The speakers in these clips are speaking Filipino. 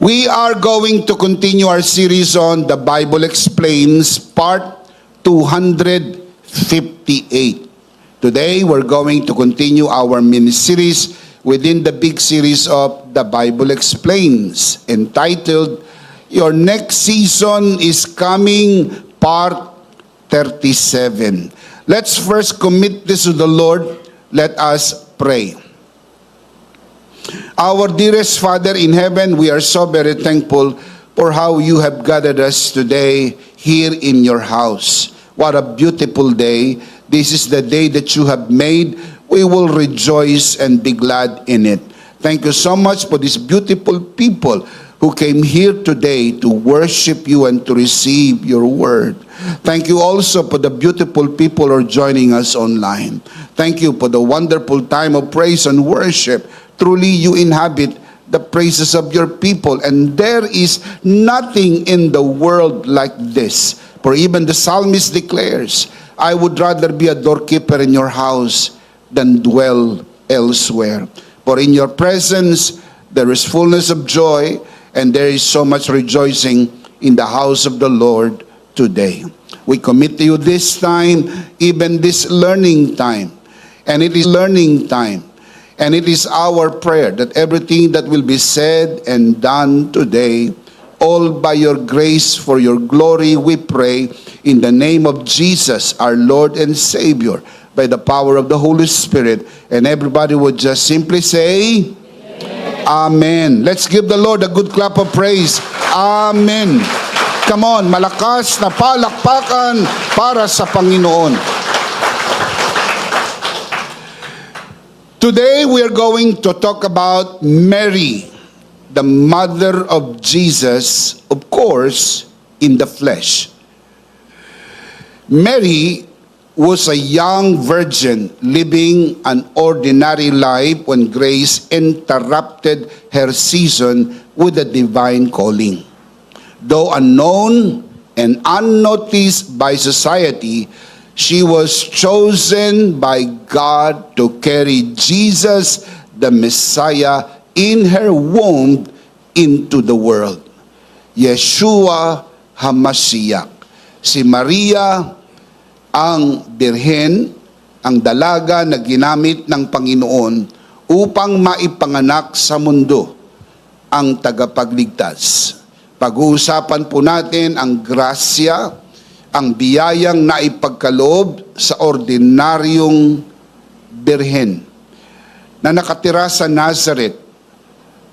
We are going to continue our series on The Bible Explains, part 258. Today, we're going to continue our mini-series within the big series of The Bible Explains, entitled, Your Next Season is Coming, part 37. Let's first commit this to the Lord. Let us pray. Our dearest Father in heaven, we are so very thankful for how you have gathered us today here in your house. What a beautiful day. This is the day that you have made. We will rejoice and be glad in it. Thank you so much for these beautiful people who came here today to worship you and to receive your word. Thank you also for the beautiful people who are joining us online. Thank you for the wonderful time of praise and worship. Truly, you inhabit the praises of your people, and there is nothing in the world like this. For even the psalmist declares, I would rather be a doorkeeper in your house than dwell elsewhere. For in your presence, there is fullness of joy, and there is so much rejoicing in the house of the Lord today. We commit to you this time, even this learning time. And it is learning time. And it is our prayer that everything that will be said and done today, all by your grace for your glory, we pray in the name of Jesus, our Lord and Savior, by the power of the Holy Spirit. And everybody would just simply say, Amen. Let's give the Lord a good clap of praise. Amen. Come on, malakas na palakpakan para sa Panginoon. Today we are going to talk about Mary, the mother of Jesus, of course, in the flesh. Mary was a young virgin living an ordinary life when grace interrupted her season with a divine calling. Though unknown and unnoticed by society, she was chosen by God to carry Jesus, the Messiah, in her womb into the world. Yeshua HaMashiach. Si Maria ang birhen, ang dalaga na ginamit ng Panginoon upang maipanganak sa mundo ang tagapagligtas. Pag-uusapan po natin ang grasya, ang biyayang naipagkaloob sa ordinaryong birhen na nakatira sa Nazareth.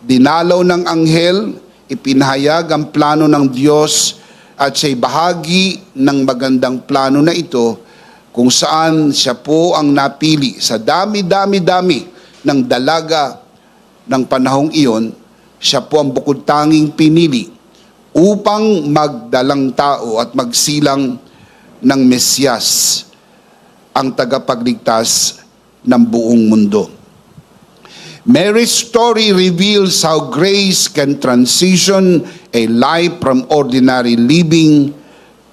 Dinalaw ng anghel, ipinahayag ang plano ng Diyos at siya'y bahagi ng magandang plano na ito kung saan siya po ang napili sa dami-dami-dami ng dalaga ng panahong iyon. Siya po ang bukod tanging pinili upang magdalang tao at magsilang ng Mesyas, ang tagapagligtas ng buong mundo. Mary's story reveals how grace can transition a life from ordinary living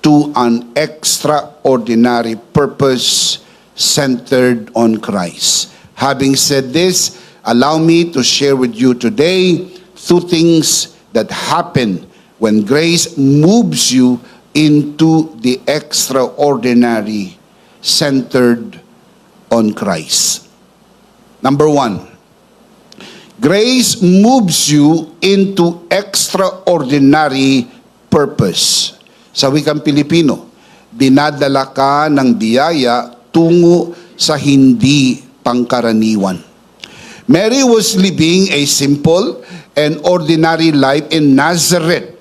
to an extraordinary purpose centered on Christ. Having said this, allow me to share with you today two things that happen when grace moves you into the extraordinary centered on Christ. Number one, grace moves you into extraordinary purpose. Sa wikang Pilipino, dinadala ka ng biyaya tungo sa hindi pangkaraniwan. Mary was living a simple and ordinary life in Nazareth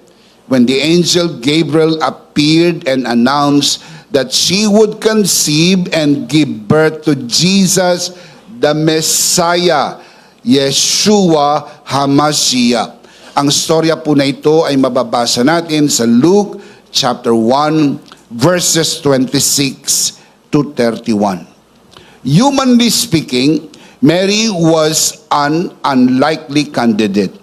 when the angel Gabriel appeared and announced that she would conceive and give birth to Jesus, the Messiah, Yeshua HaMashiach. Ang storya po na ito ay mababasa natin sa Luke chapter 1, verses 26 to 31. Humanly speaking, Mary was an unlikely candidate.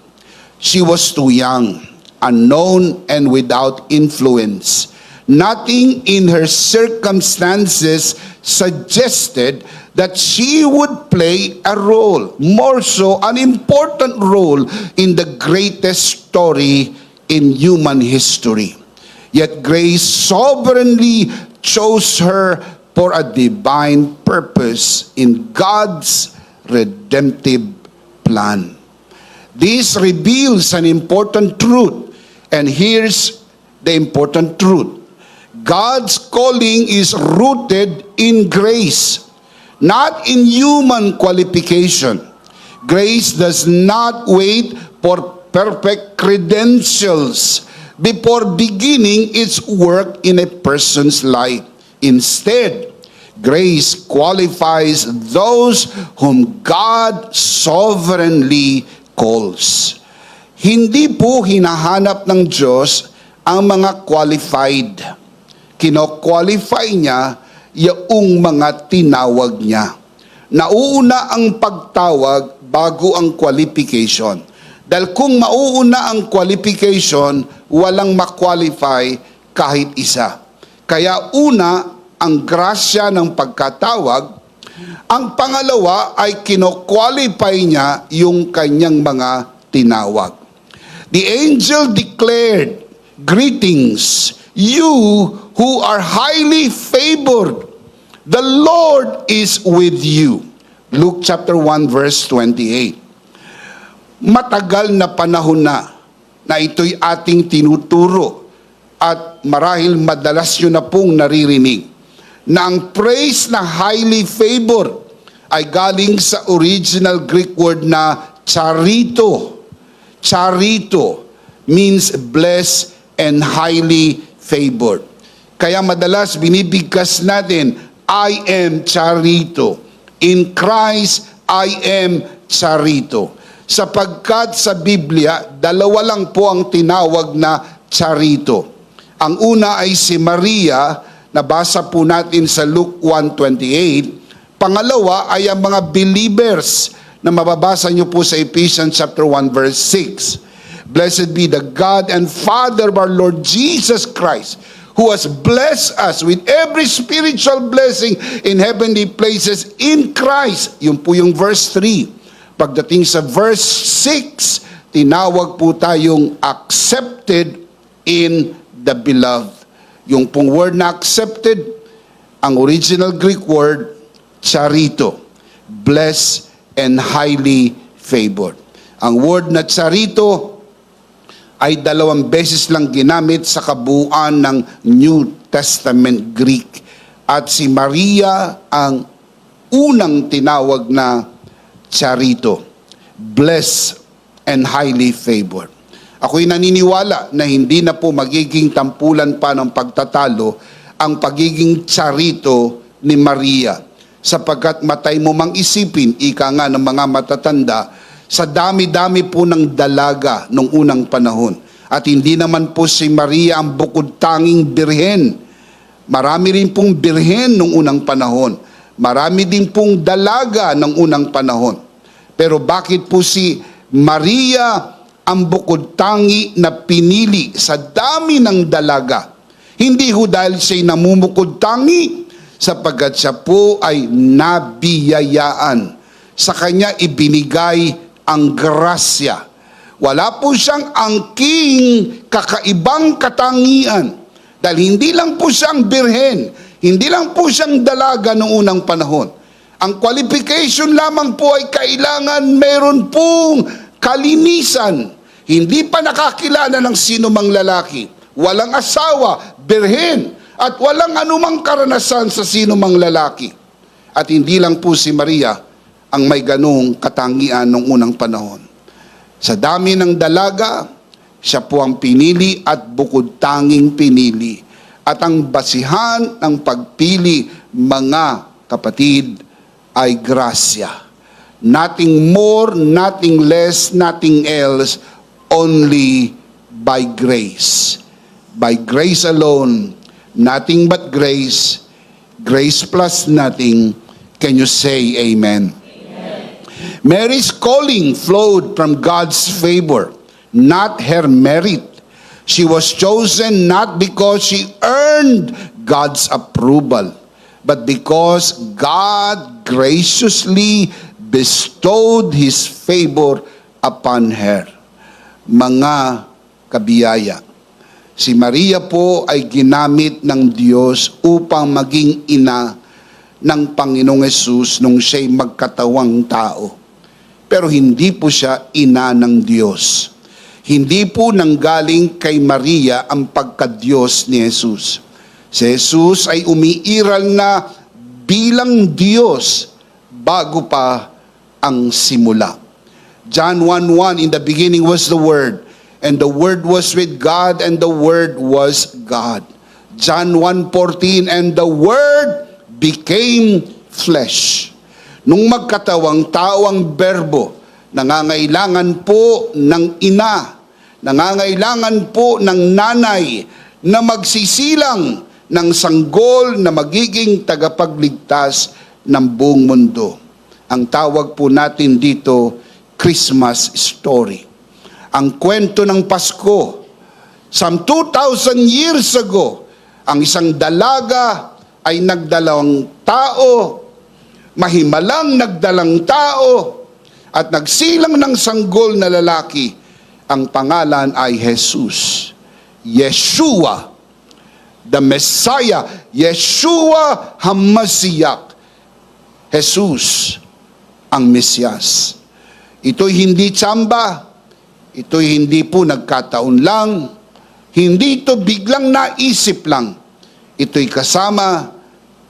She was too young, unknown, and without influence. Nothing in her circumstances suggested that she would play a role, more so an important role in the greatest story in human history. Yet grace sovereignly chose her for a divine purpose in God's redemptive plan. This reveals an important truth, and here's the important truth. God's calling is rooted in grace, not in human qualification. Grace does not wait for perfect credentials before beginning its work in a person's life. Instead, grace qualifies those whom God sovereignly calls. Hindi po hinahanap ng Diyos ang mga qualified. Kino-qualify niya yung mga tinawag niya. Nauuna ang pagtawag bago ang qualification. Dahil kung mauuna ang qualification, walang ma-qualify kahit isa. Kaya una, ang grasya ng pagkatawag. Ang pangalawa ay kino-qualify niya yung kanyang mga tinawag. The angel declared, "Greetings, you who are highly favored. The Lord is with you." Luke chapter 1 verse 28. Matagal na panahon na ito'y ating tinuturo at marahil madalas nyo na pong naririnig na ang praise na highly favored ay galing sa original Greek word na charito. Charito means blessed and highly favored. Kaya madalas binibigkas natin, I am charito. In Christ, I am charito. Sapagkat sa Biblia, dalawa lang po ang tinawag na charito. Ang una ay si Maria, nabasa po natin sa Luke 1:28. Pangalawa ay ang mga believers na mababasa niyo po sa Ephesians chapter 1 verse 6. Blessed be the God and Father of our Lord Jesus Christ, who has blessed us with every spiritual blessing in heavenly places in Christ. Yun po yung verse 3. Pagdating sa verse 6, tinawag po tayong accepted in the beloved. Yung pong word na accepted, ang original Greek word, charito. Blessed and highly favored. Ang word na charito ay 2 beses lang ginamit sa kabuuan ng New Testament Greek. At si Maria ang unang tinawag na charito, blessed and highly favored. Ako'y naniniwala na hindi na po magiging tampulan pa ng pagtatalo ang pagiging charito ni Maria, sapagkat matay mo mang isipin, ika nga ng mga matatanda, sa dami-dami po ng dalaga nung unang panahon. At hindi naman po si Maria ang bukod tanging birhen. Marami rin pong birhen nung unang panahon. Marami din pong dalaga ng unang panahon. Pero bakit po si Maria ang bukod tangi na pinili sa dami ng dalaga? Hindi ho dahil siya'y namumukod tangi, sapagkat siya po ay nabiyayaan. Sa kanya ibinigay ang grasya. Wala po siyang angking kakaibang katangian. Dahil hindi lang po siyang birhen, hindi lang po siyang dalaga noong unang panahon. Ang qualification lamang po ay kailangan meron pong kalinisan. Hindi pa nakakilala ng sino mang lalaki. Walang asawa, birhen, at walang anumang karanasan sa sino mang lalaki. At hindi lang po si Maria ang may ganung katangian noong unang panahon. Sa dami ng dalaga, siya po ang pinili at bukod tanging pinili. At ang basihan ng pagpili, mga kapatid, ay grasya. Nothing more, nothing less, nothing else, only by grace. By grace alone, nothing but grace, grace plus nothing. Can you say amen? Mary's calling flowed from God's favor, not her merit. She was chosen not because she earned God's approval, but because God graciously bestowed His favor upon her. Mga kabiyaya, si Maria po ay ginamit ng Diyos upang maging ina ng Panginoong Hesus nung siya'y magkatawang tao. Pero hindi po siya ina ng Diyos. Hindi po nanggaling kay Maria ang pagka-Diyos ni Jesus. Si Jesus ay umiiral na bilang Diyos bago pa ang simula. John 1:1, in the beginning was the Word, and the Word was with God, and the Word was God. John 1:14, and the Word became flesh. Nung magkatawang tao ang berbo, nangangailangan po ng ina, nangangailangan po ng nanay na magsisilang ng sanggol na magiging tagapagligtas ng buong mundo. Ang tawag po natin dito, Christmas story. Ang kwento ng Pasko, some 2,000 years ago, ang isang dalaga ay nagdalang tao, mahimalang nagdalang tao, at nagsilang ng sanggol na lalaki. Ang pangalan ay Jesus. Yeshua, the Messiah. Yeshua HaMashiach. Jesus, ang Mesyas. Ito'y hindi tsamba. Ito'y hindi po nagkataon lang. Hindi ito biglang naisip lang. Ito'y kasama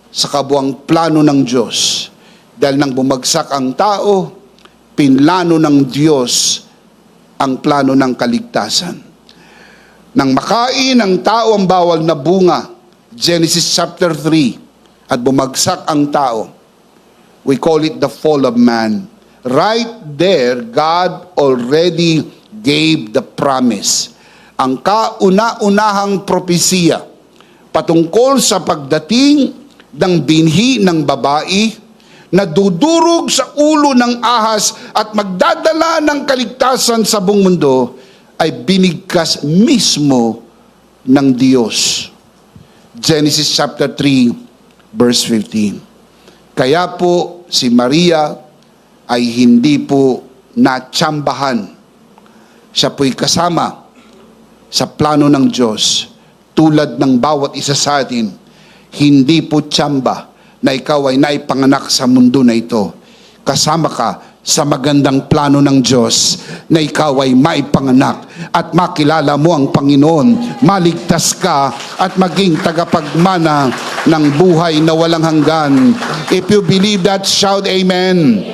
sa kabuang plano ng Diyos. Dahil nang bumagsak ang tao, pinlano ng Diyos ang plano ng kaligtasan. Nang makain ang tao ang bawal na bunga, Genesis chapter 3, at bumagsak ang tao, we call it the fall of man. Right there, God already gave the promise. Ang kauna-unahang propesiya patungkol sa pagdating ng binhi ng babae na dudurog sa ulo ng ahas at magdadala ng kaligtasan sa buong mundo ay binigkas mismo ng Diyos. Genesis chapter 3, verse 15. Kaya po si Maria ay hindi po natsambahan. Siya po'y kasama sa plano ng Diyos. Tulad ng bawat isa sa atin, hindi po tsamba na ikaw ay naipanganak sa mundo na ito. Kasama ka sa magandang plano ng Diyos na ikaw ay maipanganak at makilala mo ang Panginoon, maligtas ka at maging tagapagmana ng buhay na walang hanggan. If you believe that, shout amen.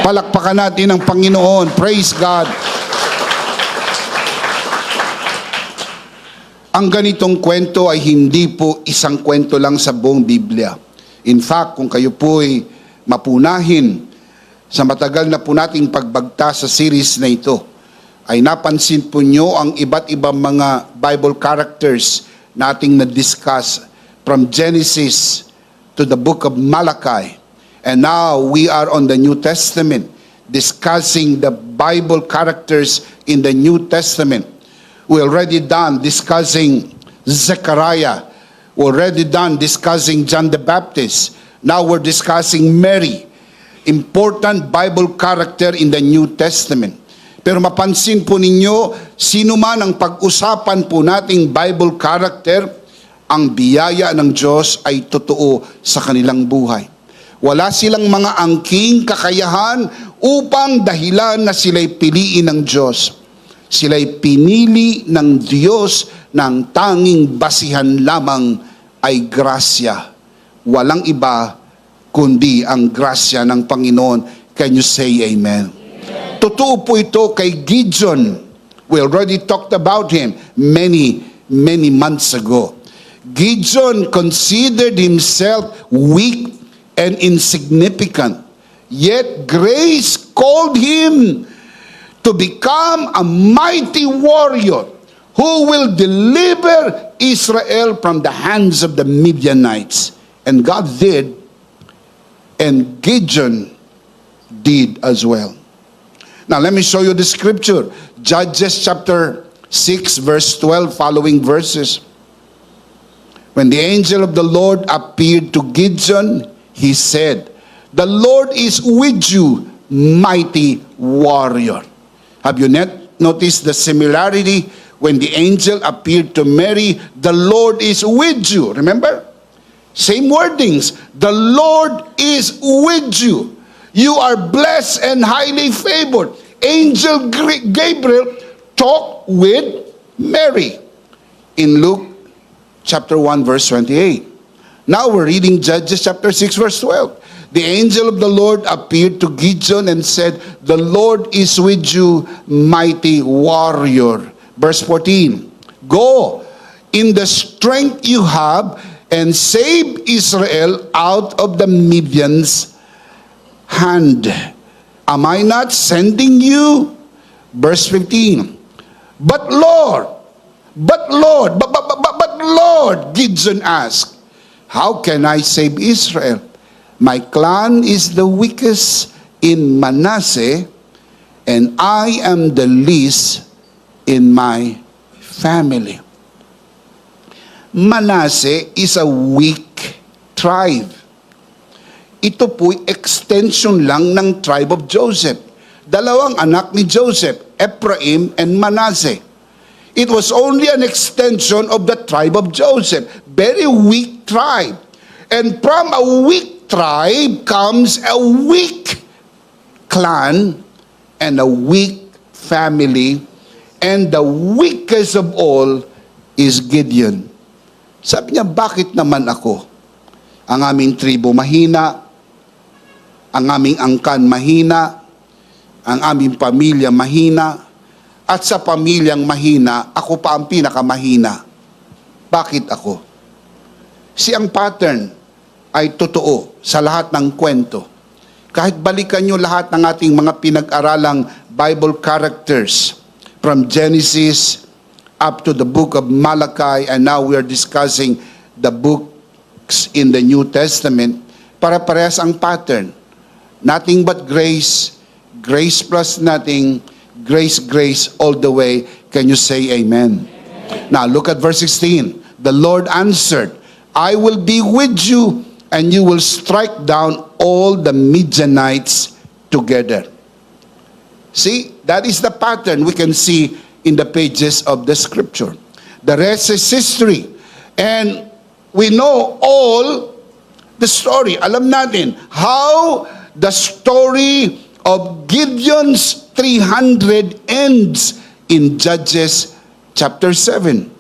Palakpakan natin ang Panginoon. Praise God. Ang ganitong kwento ay hindi po isang kwento lang sa buong Biblia. In fact, kung kayo po'y mapunahin sa matagal na po nating pagbagta sa series na ito, ay napansin po nyo ang iba't ibang mga Bible characters nating na-discuss from Genesis to the book of Malachi. And now we are on the New Testament, discussing the Bible characters in the New Testament. We already done discussing Zechariah. We already done discussing John the Baptist. Now we're discussing Mary, important Bible character in the New Testament. Pero mapansin po ninyo, sino man ang pag-usapan po nating Bible character, ang biyaya ng Diyos ay totoo sa kanilang buhay. Wala silang mga angking kakayahan upang dahilan na sila'y piliin ng Diyos. Sila'y pinili ng Diyos ng tanging basihan lamang ay grasya. Walang iba kundi ang grasya ng Panginoon. Can you say amen? Totoo po ito kay Gideon. We already talked about him many months ago. Gideon considered himself weak and insignificant. Yet grace called him to become a mighty warrior who will deliver Israel from the hands of the Midianites. And God did, and Gideon did as well. Now let me show you the scripture. Judges chapter 6 verse 12 following verses. When the angel of the Lord appeared to Gideon, he said, The Lord is with you, mighty warrior. Have you noticed the similarity when the angel appeared to Mary? The Lord is with you. Remember? Same wordings. The Lord is with you. You are blessed and highly favored. Angel Gabriel talked with Mary in Luke chapter 1 verse 28. Now we're reading Judges chapter 6 verse 12. The angel of the Lord appeared to Gideon and said, "The Lord is with you, mighty warrior." Verse 14. "Go in the strength you have and save Israel out of the Midian's hand. Am I not sending you?" Verse 15. But Lord, Gideon asked, "How can I save Israel? My clan is the weakest in Manasseh, and I am the least in my family." Manasseh is a weak tribe. Ito po'y extension lang ng tribe of Joseph. Dalawang anak ni Joseph, Ephraim and Manasseh. It was only an extension of the tribe of Joseph. Very weak tribe. And from a weak tribe comes a weak clan and a weak family. And the weakest of all is Gideon. Sabi niya, bakit naman ako? Ang aming tribo mahina, ang aming angkan mahina, ang aming pamilya mahina, at sa pamilyang mahina, ako pa ang pinakamahina. Bakit ako? Ang pattern ay totoo sa lahat ng kwento. Kahit balikan nyo lahat ng ating mga pinag-aralang Bible characters, from Genesis up to the book of Malachi, and now we are discussing the books in the New Testament, para-parehas ang pattern. Nothing but grace, grace plus nothing, grace, grace all the way. Can you say amen? Now look at verse 16. The Lord answered, "I will be with you, and you will strike down all the Midianites together." See, that is the pattern we can see in the pages of the scripture. The rest is history. And we know all the story. Alam natin how the story of Gideon's 300 ends in Judges chapter 7,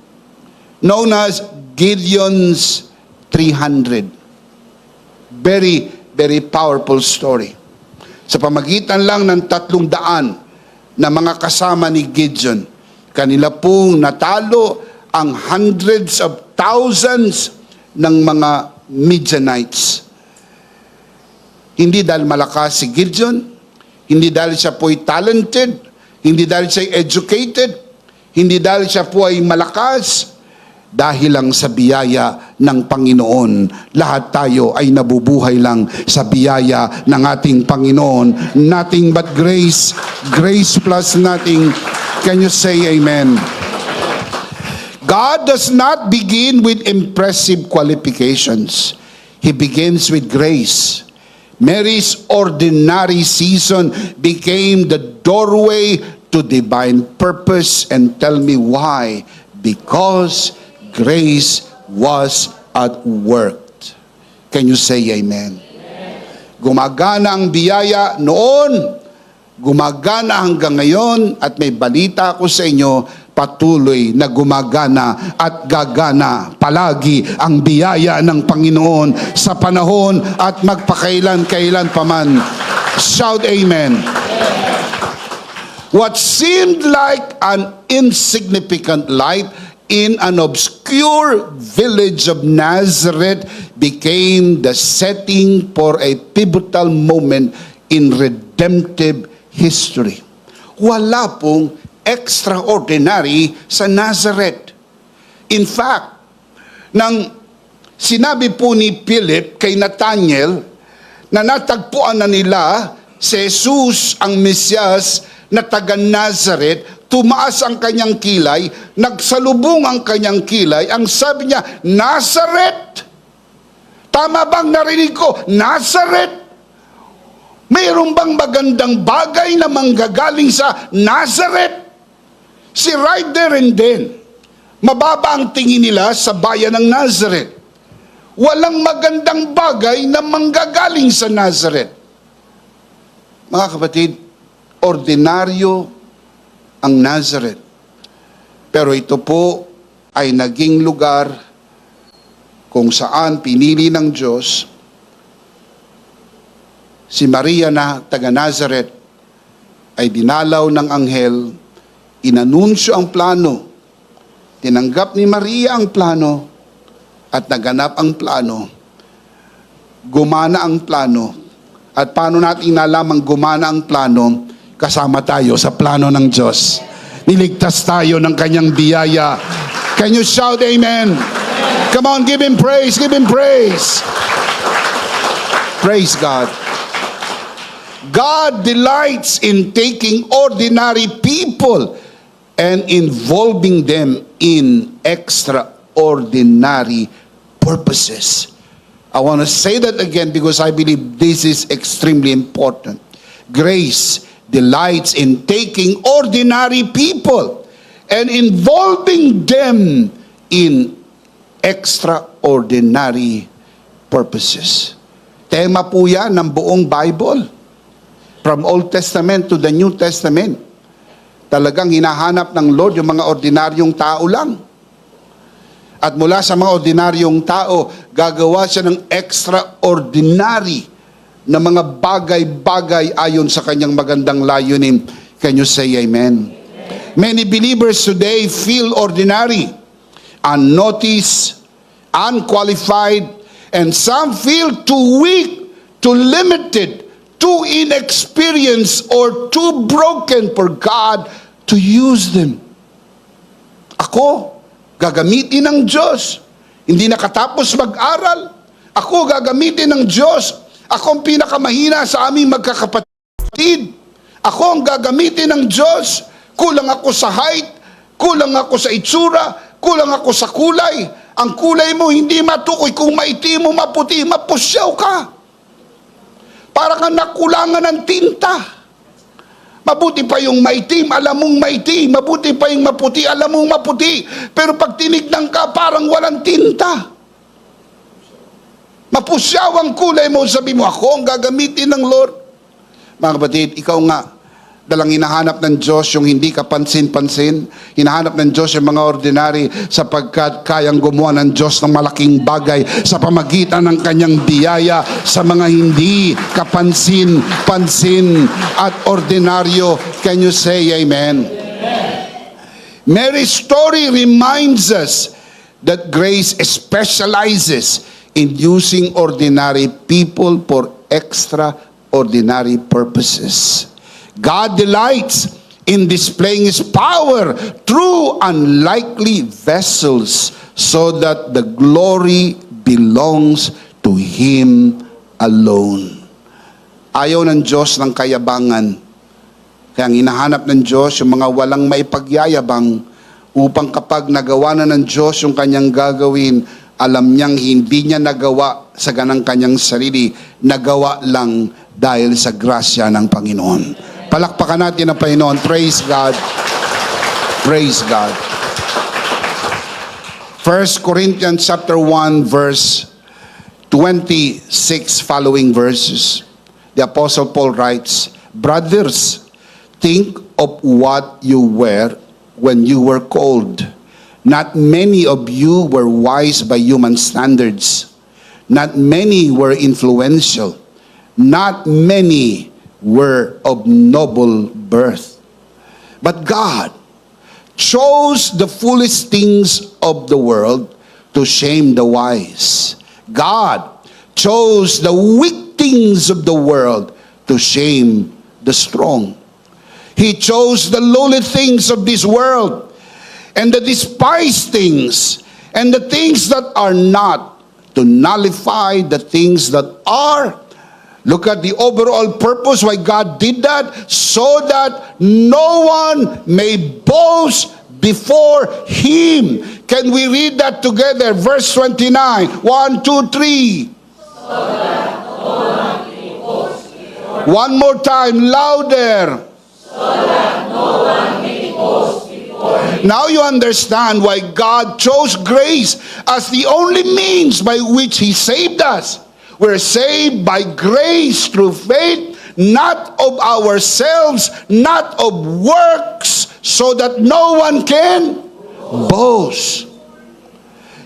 known as Gideon's 300. Very, very powerful story. Sa pamagitan lang ng 300 na mga kasama ni Gideon, kanila pong natalo ang hundreds of thousands ng mga Midianites. Hindi dahil malakas si Gideon, hindi dahil siya po'y talented, hindi dahil siya educated, hindi dahil siya po ay malakas, dahil lang sa biyaya ng Panginoon. Lahat tayo ay nabubuhay lang sa biyaya ng ating Panginoon. Nothing but grace, grace plus nothing. Can you say amen? God does not begin with impressive qualifications. He begins with grace. Mary's ordinary season became the doorway to divine purpose. And tell me why? Because grace was at work. Can you say amen? Gumagana ang biyaya noon, gumagana hanggang ngayon, at may balita ako sa inyo, patuloy na gumagana at gagana palagi ang biyaya ng Panginoon sa panahon at magpakailan-kailan paman. Shout amen. What seemed like an insignificant life in an obscure village of Nazareth became the setting for a pivotal moment in redemptive history. Wala pong extraordinary sa Nazareth. In fact, nang sinabi po ni Philip kay Nathanael na natagpuan na nila si Jesus ang Mesyas na taga Nazareth, tumaas ang kanyang kilay, nagsalubong ang kanyang kilay, ang sabi niya, "Nazareth!" Tama bang narinig ko? Nazareth! Mayroon bang magandang bagay na manggagaling sa Nazareth? Si right there and then, mababa ang tingin nila sa bayan ng Nazareth. Walang magandang bagay na manggagaling sa Nazareth. Mga kapatid, ordinaryo ang Nazareth. Pero ito po ay naging lugar kung saan pinili ng Diyos si Maria na taga Nazareth ay dinalaw ng anghel, inanunsyo ang plano, tinanggap ni Maria ang plano, at naganap ang plano, gumana ang plano. At paano natin nalamang gumana ang plano? Kasama tayo sa plano ng Diyos. Niligtas tayo ng kanyang biyaya. Can you shout amen? Come on, give Him praise, give Him praise. Praise God. God delights in taking ordinary people and involving them in extraordinary purposes. I want to say that again because I believe this is extremely important. Grace delights in taking ordinary people and involving them in extraordinary purposes. Tema po yan ng buong Bible. From Old Testament to the New Testament. Talagang hinahanap ng Lord yung mga ordinaryong tao lang. At mula sa mga ordinaryong tao, gagawa siya ng extraordinary na mga bagay-bagay ayon sa kanyang magandang layunin. Can you say amen? Many believers today feel ordinary, unnoticed, unqualified, and some feel too weak, too limited, too inexperienced, or too broken for God to use them. Ako, gagamitin ng Diyos. Hindi nakatapos mag-aral. Ako, gagamitin ng Diyos. Ako ang pinakamahina sa aming magkakapatid. Ako ang gagamitin ng Diyos. Kulang ako sa height, kulang ako sa itsura, kulang ako sa kulay. Ang kulay mo hindi matukoy. Kung maitim mo, maputi, mapusyaw ka. Para kang nakulangan ng tinta. Mabuti pa yung maitim, alam mong maitim. Mabuti pa yung maputi, alam mong maputi. Pero pag tinignan ka, parang walang tinta. Mapusyaw ang kulay mo, sabi mo, ako ang gagamitin ng Lord. Mga kapatid, ikaw nga, dalang hinahanap ng Diyos yung hindi ka pansin-pansin. Hinahanap ng Diyos yung mga ordinary sapagkat kayang gumawa ng Diyos ng malaking bagay sa pamagitan ng kanyang biyaya sa mga hindi kapansin-pansin at ordinaryo. Can you say amen? Mary's story reminds us that grace specializes in using ordinary people for extraordinary purposes. God delights in displaying His power through unlikely vessels so that the glory belongs to Him alone. Ayaw ng Diyos ng kayabangan. Kaya ang hinahanap ng Diyos yung mga walang maipagyayabang upang kapag nagawa na ng Diyos yung kanyang gagawin, alam niyang hindi niya nagawa sa ganang kanyang sarili, nagawa lang dahil sa grasya ng Panginoon. Palakpakan natin ang Panginoon. Praise God. Praise God. 1 Corinthians chapter 1 verse 26 following verses. The Apostle Paul writes, "Brothers, think of what you were when you were called. Not many of you were wise by human standards. Not many were influential. Not many were of noble birth. But God chose the foolish things of the world to shame the wise. God chose the weak things of the world to shame the strong. He chose the lowly things of this world and the despised things and the things that are not, to nullify the things that are." Look at the overall purpose why God did that, so that no one may boast before Him. Can we read that together? Verse 29. 1, 2, 3. So that no one may boast before One more time, louder. Now you understand why God chose grace as the only means by which He saved us. We're saved by grace through faith, not of ourselves, not of works, so that no one can boast.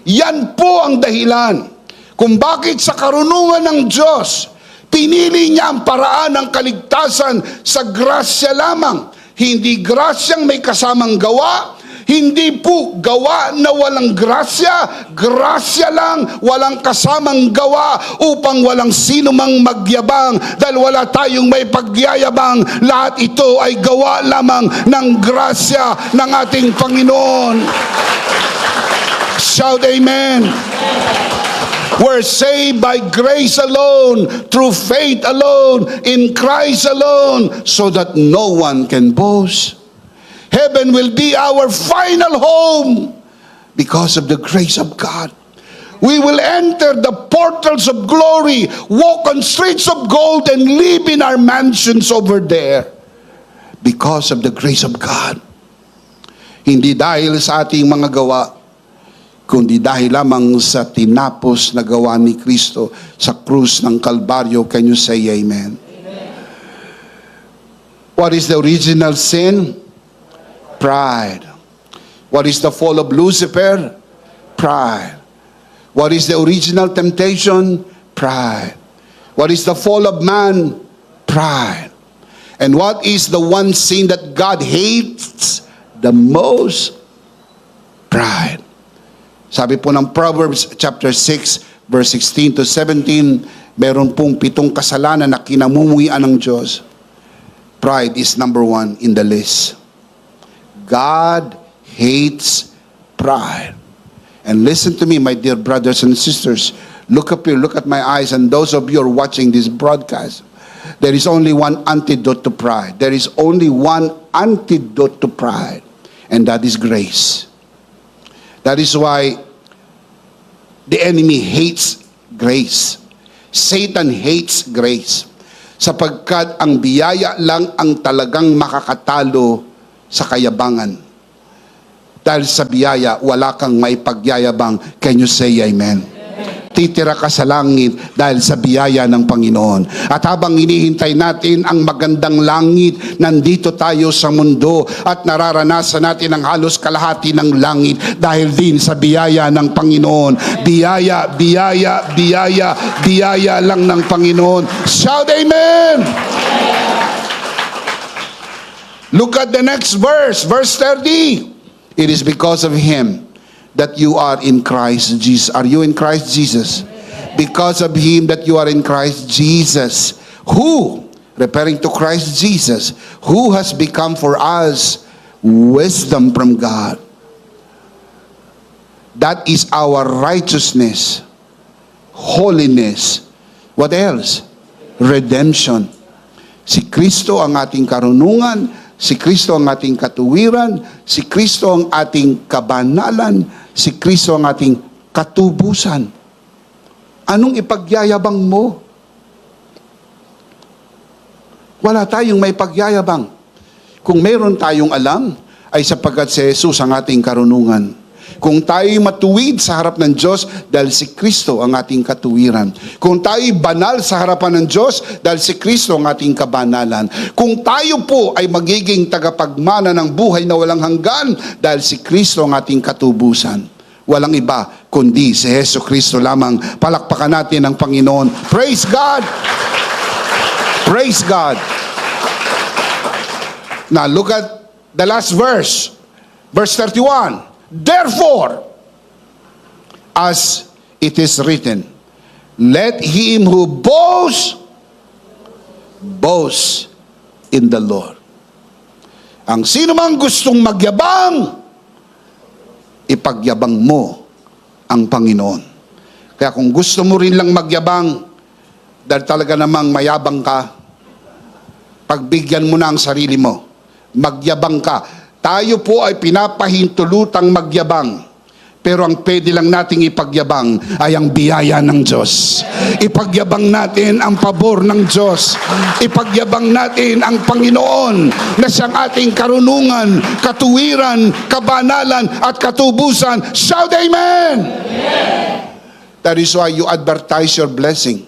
Yan po ang dahilan kung bakit sa karunungan ng Diyos, pinili niya ang paraan ng kaligtasan sa grasya lamang. Hindi grasyang may kasamang gawa, hindi po gawa na walang grasya, grasya lang, walang kasamang gawa upang walang sino mang magyabang dahil wala tayong may pagyayabang. Lahat ito ay gawa lamang ng grasya ng ating Panginoon. Shout amen. We're saved by grace alone, through faith alone, in Christ alone, so that no one can boast. Heaven will be our final home because of the grace of God. We will enter the portals of glory, walk on streets of gold, and live in our mansions over there because of the grace of God. Hindi dahil sa ating mga gawa, kundi dahil lamang sa tinapos na gawa ni Kristo sa krus ng Kalbaryo. Can you say amen? Amen. What is the original sin? Pride. What is the fall of Lucifer? Pride. What is the original temptation? Pride. What is the fall of man? Pride. And what is the one sin that God hates the most? Pride. Sabi po ng Proverbs chapter 6 verse 16 to 17, meron pong 7 kasalanan na kinamumuhian ng Diyos. Pride is number 1 in the list. God hates pride. And listen to me, my dear brothers and sisters. Look up here, look at my eyes, and those of you who are watching this broadcast. There is only one antidote to pride. There is only one antidote to pride, and that is grace. That is why the enemy hates grace. Satan hates grace. Sapagkat ang biyaya lang ang talagang makakatalo sa kayabangan. Dahil sa biyaya, wala kang may pagyayabang. Can you say amen? Titira ka sa langit dahil sa biyaya ng Panginoon. At habang hinihintay natin ang magandang langit, nandito tayo sa mundo at nararanasan natin ang halos kalahati ng langit dahil din sa biyaya ng Panginoon. Biyaya, biyaya, biyaya, biyaya lang ng Panginoon. Shout amen! Look at the next verse, verse 30. It is because of Him that you are in Christ Jesus. Are you in Christ Jesus? Because of Him that you are in Christ Jesus. Who, referring to Christ Jesus, who has become for us wisdom from God. That is our righteousness, holiness. What else? Redemption. Si Kristo ang ating karunungan, si Kristo ang ating katuwiran, si Kristo ang ating kabanalan, si Kristo ang ating katubusan. Anong ipagyayabang mo? Wala tayong may pagyayabang. Kung mayroon tayong alam, ay sapagkat si Jesus ang ating karunungan. Kung tayo'y matuwid sa harap ng Diyos, dahil si Kristo ang ating katuwiran. Kung tayo'y banal sa harapan ng Diyos, dahil si Kristo ang ating kabanalan. Kung tayo po ay magiging tagapagmana ng buhay na walang hanggan, dahil si Kristo ang ating katubusan. Walang iba kundi si Hesus Kristo lamang. Palakpakan natin ang Panginoon. Praise God! Praise God! Now look at the last verse. Verse 31. Therefore, as it is written, let him who boasts, boast in the Lord. Ang sino mang gustong magyabang, ipagyabang mo ang Panginoon. Kaya kung gusto mo rin lang magyabang, dahil talaga namang mayabang ka, pagbigyan mo na ang sarili mo. Magyabang ka. Tayo po ay pinapahintulutang magyabang. Pero ang pwede lang nating ipagyabang ay ang biyaya ng Diyos. Ipagyabang natin ang pabor ng Diyos. Ipagyabang natin ang Panginoon na siyang ating karunungan, katuwiran, kabanalan at katubusan. Shout Amen! That is why you advertise your blessing.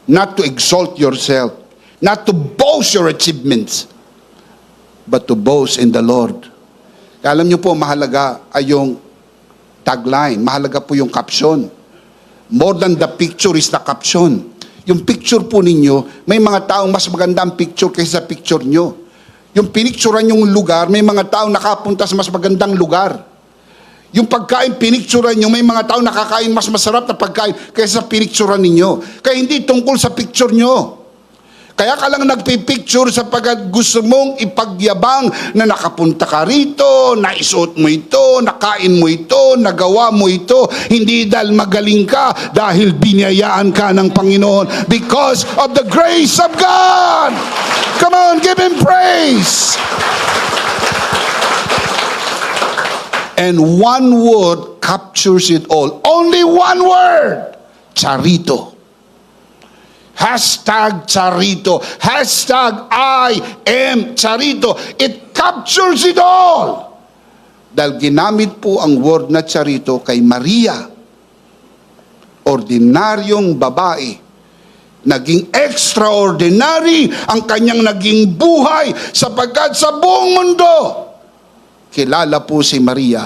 Not to exalt yourself, not to boast your achievements, but to boast in the Lord. Alam niyo po, mahalaga ay yung tagline, mahalaga po yung caption. More than the picture is the caption. Yung picture po ninyo, may mga taong mas maganda ang picture kaysa picture nyo. Yung pinicturan yung lugar, may mga taong nakapunta sa mas magandang lugar. Yung pagkain pinicturan nyo, may mga taong nakakain mas masarap na pagkain kaysa pinicturan ninyo. Kaya hindi tungkol sa picture nyo. Kaya ka lang nagpipicture sapagkat gusto mong ipagyabang na nakapunta ka rito, naisuot mo ito, nakain mo ito, nagawa mo ito. Hindi dahil magaling ka, dahil biniyayaan ka ng Panginoon because of the grace of God. Come on, give Him praise. And one word captures it all. Only one word. Charito. Hashtag Charito. Hashtag I am Charito. It captures it all. Dahil ginamit po ang word na Charito kay Maria. Ordinaryong babae. Naging extraordinary ang kanyang naging buhay sapagkat sa buong mundo, kilala po si Maria,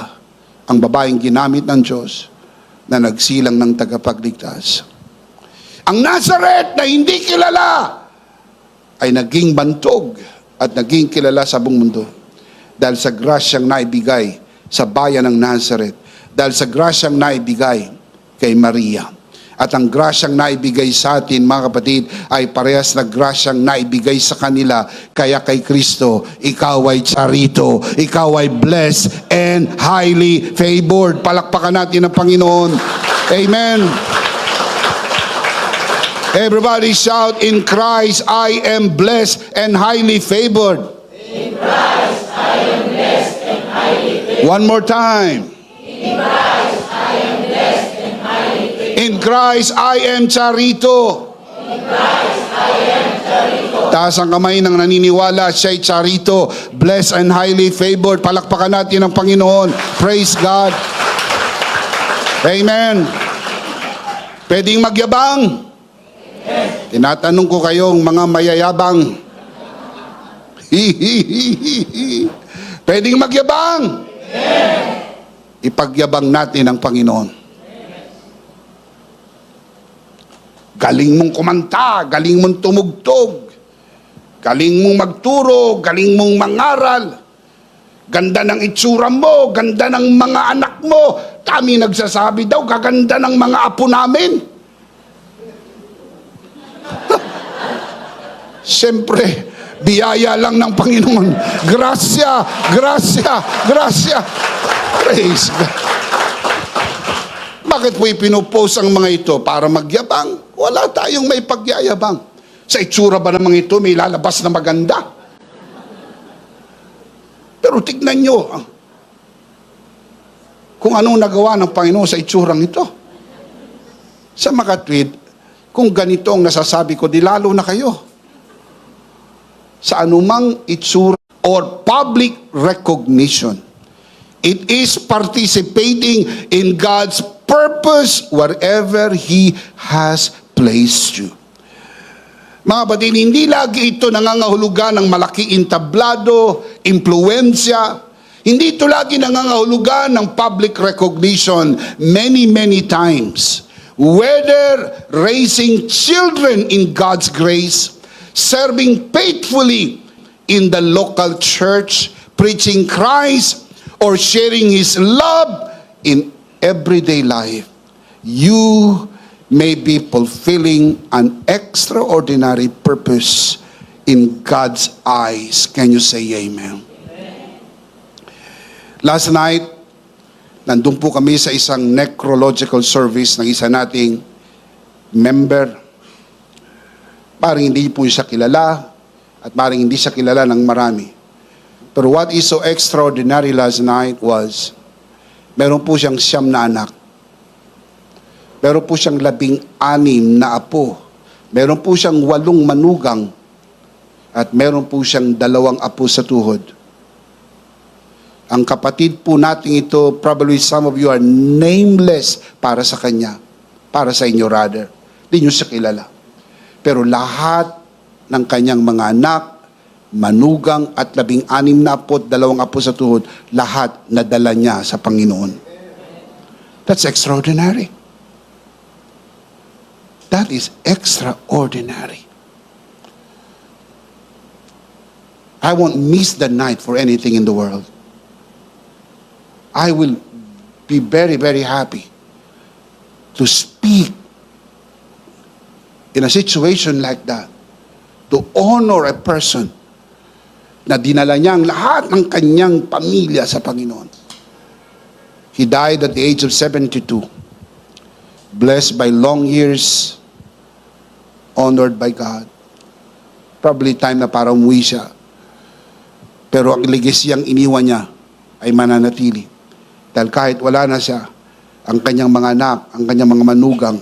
ang babaeng ginamit ng Diyos na nagsilang ng tagapagligtas. Ang Nazareth na hindi kilala ay naging bantog at naging kilala sa buong mundo dahil sa grasyang naibigay sa bayan ng Nazareth, dahil sa grasyang naibigay kay Maria. At ang grasyang naibigay sa atin, mga kapatid, ay parehas na grasyang naibigay sa kanila. Kaya kay Kristo, ikaw ay charito, ikaw ay blessed and highly favored. Palakpakan natin ang Panginoon. Amen. Everybody shout, in Christ I am blessed and highly favored. In Christ I am blessed and highly favored. One more time. In Christ I am blessed and highly favored. In Christ I am charito. In Christ I am charito. Taas ang kamay ng naniniwala, siya'y charito, blessed and highly favored. Palakpakan natin ang Panginoon. Praise God. Amen. Pwedeng magyabang. Tinatanong ko kayong mga mayayabang. Pwedeng magyabang. Ipagyabang natin ang Panginoon. Galing mong kumanta, galing mong tumugtog, galing mong magturo, galing mong mangaral, ganda ng itsura mo, ganda ng mga anak mo. Kami nagsasabi daw, kaganda ng mga apo namin. Siyempre, biyaya lang ng Panginoon. Gracia, gracia, gracia. Praise God. Bakit po ipinopost ang mga ito? Para magyabang? Wala tayong may pagyayabang. Sa itsura ba namang ito, may lalabas na maganda? Pero tignan nyo kung anong nagawa ng Panginoon sa itsurang ito. Sa makatwid, kung ganito ang nasasabi ko, di lalo na kayo. Sa anumang itsura or public recognition, it is participating in God's purpose wherever He has placed you. Mga kapatid, hindi lagi ito nangangahulugan ng malaking entablado, impluensya. Hindi ito lagi nangangahulugan ng public recognition many times. Whether raising children in God's grace, serving faithfully in the local church, preaching Christ, or sharing His love in everyday life, you may be fulfilling an extraordinary purpose in God's eyes. Can you say amen? Last night, nandun po kami sa isang necrological service ng isa nating member. Parang hindi po siya kilala at parang hindi siya kilala ng marami. Pero what is so extraordinary last night was Meron po siyang 9 na anak. Meron po siyang 16 na apo. Meron po siyang 8 manugang. At meron po siyang 2 apo sa tuhod. Ang kapatid po nating ito, probably some of you are nameless para sa kanya. Para sa inyo rather. Hindi nyo siya kilala. Pero lahat ng kanyang mga anak, manugang at 16 na apo at 2 apo sa tuhod, lahat nadala niya sa Panginoon. That's extraordinary. That is extraordinary. I won't miss the night for anything in the world. I will be very, very happy to speak in a situation like that, to honor a person na dinala niya ang lahat ng kanyang pamilya sa Panginoon. He died at the age of 72, blessed by long years, honored by God. Probably time na para umuwi siya. Pero ang legacy ang iniwan niya ay mananatili. Dahil kahit wala na siya, ang kanyang mga anak, ang kanyang mga manugang,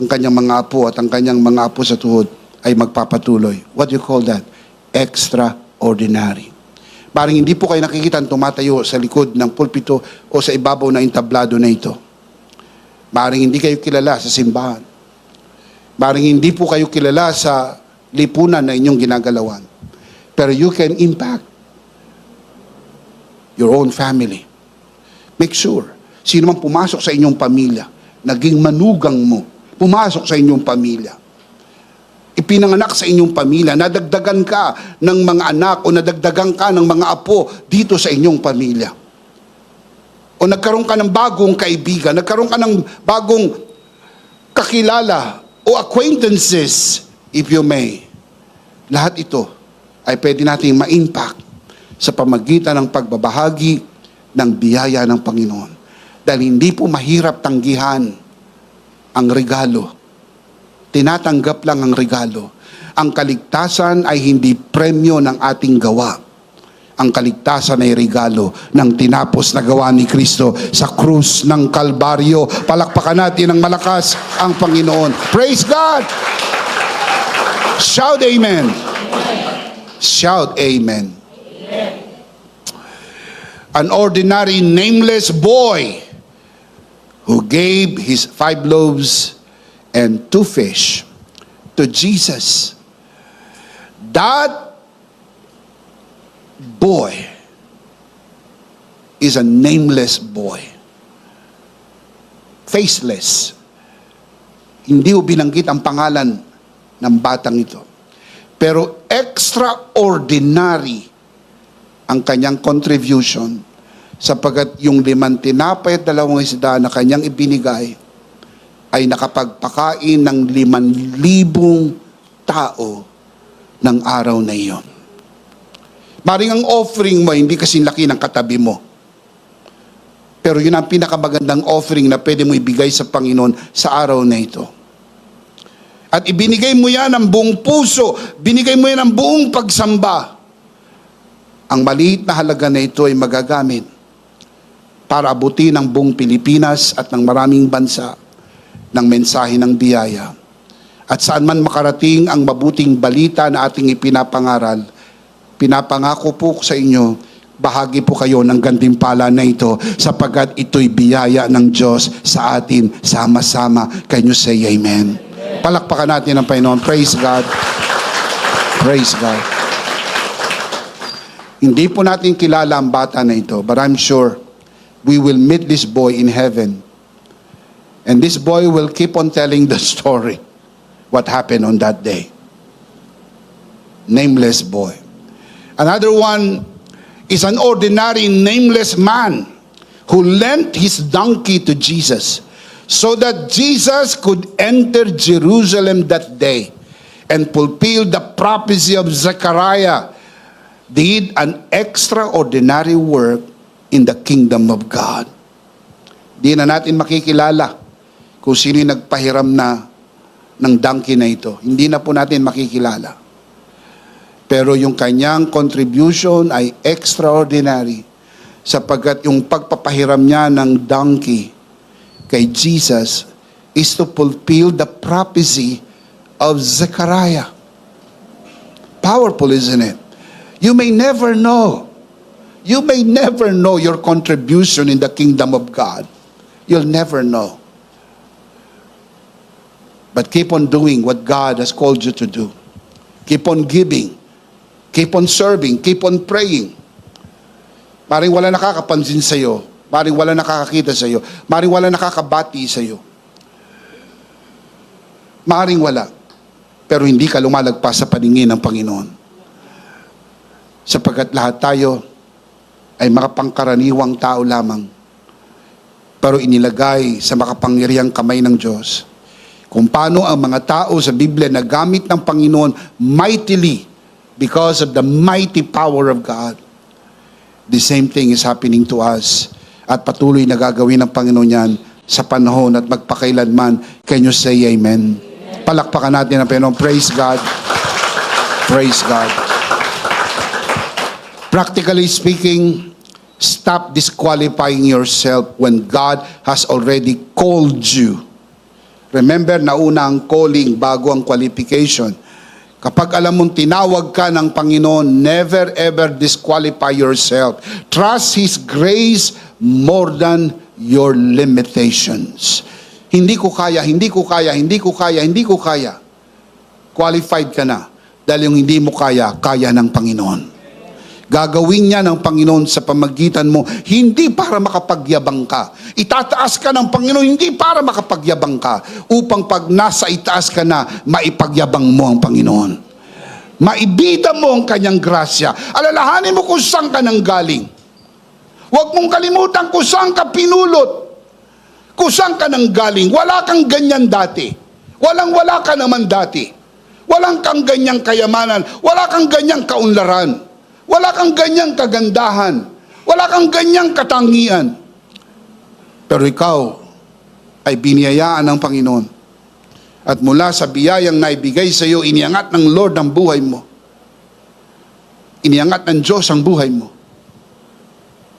ang kanyang mga apo at ang kanyang mga apo sa tuhod ay magpapatuloy. What do you call that? Extraordinary. Parang hindi po kayo nakikita tumatayo sa likod ng pulpito o sa ibabaw na entablado na ito. Maring hindi kayo kilala sa simbahan. Maring hindi po kayo kilala sa lipunan na inyong ginagalawan. Pero you can impact your own family. Make sure, sino man pumasok sa inyong pamilya, naging manugang mo, pumasok sa inyong pamilya, ipinanganak sa inyong pamilya, nadagdagan ka ng mga anak o nadagdagan ka ng mga apo dito sa inyong pamilya. O nagkaroon ka ng bagong kaibigan, nagkaroon ka ng bagong kakilala o acquaintances, if you may. Lahat ito ay pwede natin ma-impact sa pamagitan ng pagbabahagi ng biyaya ng Panginoon. Dahil hindi po mahirap tanggihan ang regalo. Tinatanggap lang ang regalo. Ang kaligtasan ay hindi premyo ng ating gawa. Ang kaligtasan ay regalo ng tinapos na gawa ni Kristo sa krus ng Kalbaryo. Palakpakan natin ng malakas ang Panginoon. Praise God! Shout amen! Shout amen! An ordinary nameless boy who gave his 5 loaves and 2 fish to Jesus. That boy is a nameless boy. Faceless. Hindi ko binanggit ang pangalan ng batang ito. Pero extraordinary ang kanyang contribution sapagkat yung 5 tinapay at 2 isda na kanyang ibinigay ay nakapagpakain ng 5,000 tao ng araw na iyon. Maring ang offering mo hindi kasi laki ng katabi mo. Pero yun ang pinakamagandang offering na pwede mo ibigay sa Panginoon sa araw na ito. At ibinigay mo yan ng buong puso, binigay mo yan ng buong pagsamba. Ang maliit na halaga na ito ay magagamit para abutin ang buong Pilipinas at ng maraming bansa ng mensahe ng biyaya. At saan man makarating ang mabuting balita na ating ipinapangaral, pinapangako po sa inyo, bahagi po kayo ng gantimpala na ito sapagkat ito'y biyaya ng Diyos sa atin sama-sama. Can you say amen? Palakpakan natin ang Panginoon. Praise God. Praise God. Hindi po natin kilala ang bata na ito, but I'm sure we will meet this boy in heaven. And this boy will keep on telling the story, what happened on that day. Nameless boy. Another one is an ordinary nameless man who lent his donkey to Jesus so that Jesus could enter Jerusalem that day and fulfill the prophecy of Zechariah, did an extraordinary work in the kingdom of God. Di na natin makikilala kung sino yung nagpahiram na ng donkey na ito. Hindi na po natin makikilala. Pero yung kanyang contribution ay extraordinary sapagkat yung pagpapahiram niya ng donkey kay Jesus is to fulfill the prophecy of Zechariah. Powerful, isn't it? You may never know. You may never know your contribution in the kingdom of God. You'll never know. But keep on doing what God has called you to do. Keep on giving. Keep on serving. Keep on praying. Maring wala nakakapansin sa iyo. Maring wala nakakakita sa iyo. Maring wala nakakabati sa iyo. Maring wala. Pero hindi ka lumalagpas sa paningin ng Panginoon. Sapagkat lahat tayo ay makapangkaraniwang tao lamang. Pero inilagay sa makapangyarihang kamay ng Diyos. Kung paano ang mga tao sa Biblia na gamit ng Panginoon mightily because of the mighty power of God. The same thing is happening to us. At patuloy na gagawin ng Panginoon yan sa panahon at magpakailanman. Can you say amen? Palakpakan natin ang Panginoon. Praise God. Praise God. Practically speaking, stop disqualifying yourself when God has already called you. Remember, nauna ang calling bago ang qualification. Kapag alam mong tinawag ka ng Panginoon, never ever disqualify yourself. Trust His grace more than your limitations. Hindi ko kaya, hindi ko kaya, hindi ko kaya, hindi ko kaya. Qualified ka na. Dahil yung hindi mo kaya, kaya ng Panginoon. Gagawin niya ng Panginoon sa pamagitan mo, hindi para makapagyabang ka. Itataas ka ng Panginoon, hindi para makapagyabang ka. Upang pag nasa itaas ka na, maipagyabang mo ang Panginoon. Maibida mo ang kanyang grasya. Alalahanin mo kung saan ka nang galing. Huwag mong kalimutan kung saan ka pinulot. Kung saan ka nang galing. Wala kang ganyan dati. Walang-wala ka naman dati. Walang kang ganyang kayamanan. Wala kang ganyang kaunlaran. Wala kang ganyang kagandahan. Wala kang ganyang katangian. Pero ikaw ay biniyayaan ng Panginoon. At mula sa biyayang naibigay sa iyo, iniangat ng Lord ang buhay mo. Iniangat ng Diyos ang buhay mo.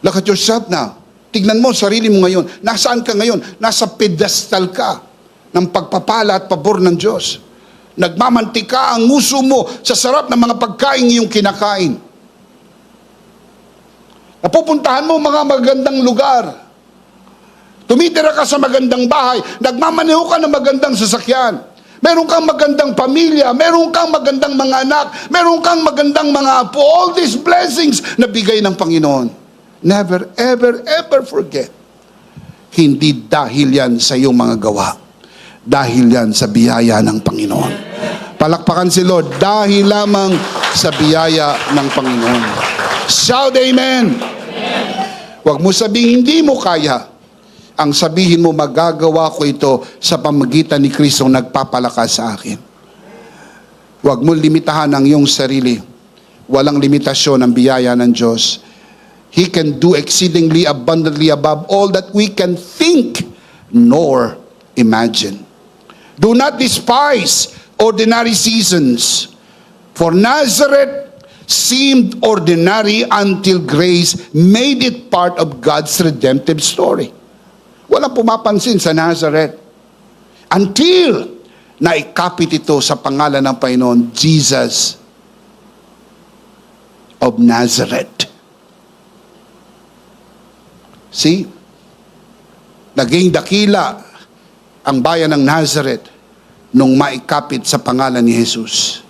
Look at yourself now. Tignan mo sarili mo ngayon. Nasaan ka ngayon? Nasa pedestal ka ng pagpapala at pabor ng Diyos. Nagmamantika ang nguso mo sa sarap ng mga pagkain iyong kinakain. Napupuntahan mo mga magandang lugar. Tumitira ka sa magandang bahay. Nagmamaneho ka ng magandang sasakyan. Meron kang magandang pamilya. Meron kang magandang mga anak. Meron kang magandang mga apo. All these blessings na bigay ng Panginoon. Never, ever, ever forget. Hindi dahil yan sa iyong mga gawa. Dahil yan sa biyaya ng Panginoon. Palakpakan si Lord. Dahil lamang sa biyaya ng Panginoon. Shout amen. Huwag mo sabihin hindi mo kaya. Ang sabihin mo, magagawa ko ito sa pamagitan ni Kristo nagpapalakas sa akin. Huwag mo limitahan ang iyong sarili. Walang limitasyon ang biyaya ng Diyos. He can do exceedingly abundantly above all that we can think nor imagine. Do not despise ordinary seasons. For Nazareth seemed ordinary until grace made it part of God's redemptive story. Walang pumapansin sa Nazareth. Until naikapit ito sa pangalan ng Panginoon, Jesus of Nazareth. See? Naging dakila ang bayan ng Nazareth nung maikapit sa pangalan ni Jesus.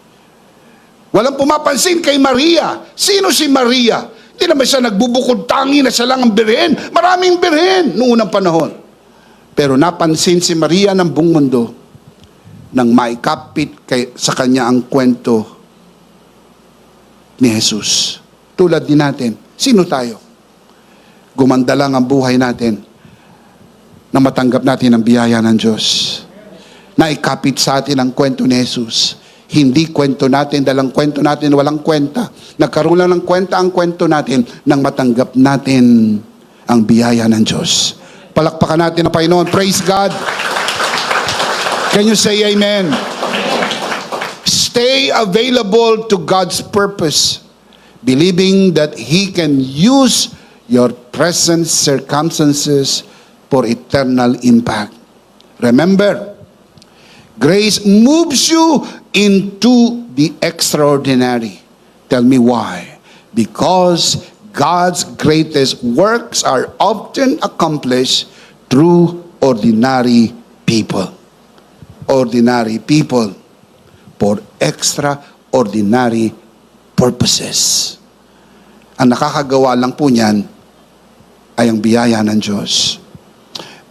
Walang pumapansin kay Maria. Sino si Maria? Hindi naman siya nagbubukod tangi na siya lang ang birhen. Maraming birhen noong unang panahon. Pero napansin si Maria ng buong mundo nang maikapit sa kanya ang kwento ni Jesus. Tulad din natin. Sino tayo? Gumanda lang ang buhay natin na matanggap natin ang biyaya ng Diyos. Naikapit sa atin ang kwento ni Jesus. Hindi kwento natin, dalang kwento natin, walang kwenta. Nagkaroon lang ng kwenta ang kwento natin nang matanggap natin ang biyaya ng Diyos. Palakpakan natin ang Panginoon. Praise God. Can you say amen? Stay available to God's purpose, believing that He can use your present circumstances for eternal impact. Remember, grace moves you into the extraordinary. Tell me why. Because God's greatest works are often accomplished through ordinary people. Ordinary people for extraordinary purposes. Ang nakakagawa lang po niyan ay ang biyaya ng Diyos.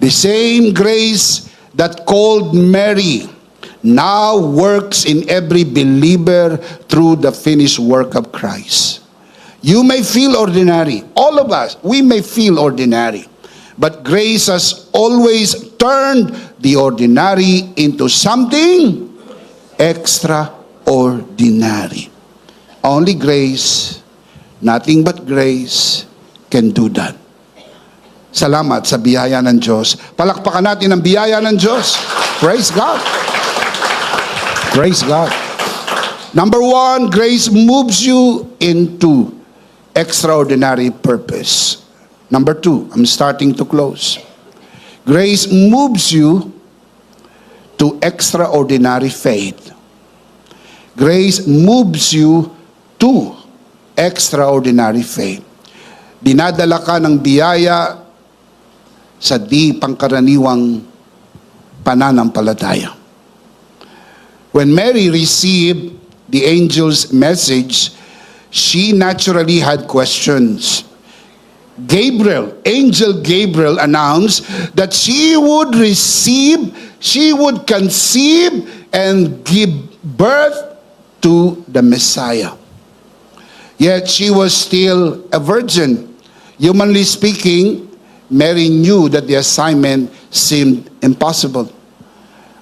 The same grace that called Mary now works in every believer through the finished work of Christ. You may feel ordinary. All of us, we may feel ordinary. But grace has always turned the ordinary into something extraordinary. Only grace, nothing but grace can do that. Salamat sa biyaya ng Diyos. Palakpakan natin ang biyaya ng Diyos. Praise God. Praise God. Number one, grace moves you into extraordinary purpose. Number two, I'm starting to close. Grace moves you to extraordinary faith. Grace moves you to extraordinary faith. Dinadala ka ng biyaya sa di pangkaraniwang pananampalataya. When Mary received the angel's message, she naturally had questions. Angel Gabriel announced that she would conceive and give birth to the Messiah. Yet she was still a virgin. Humanly speaking, Mary knew that the assignment seemed impossible.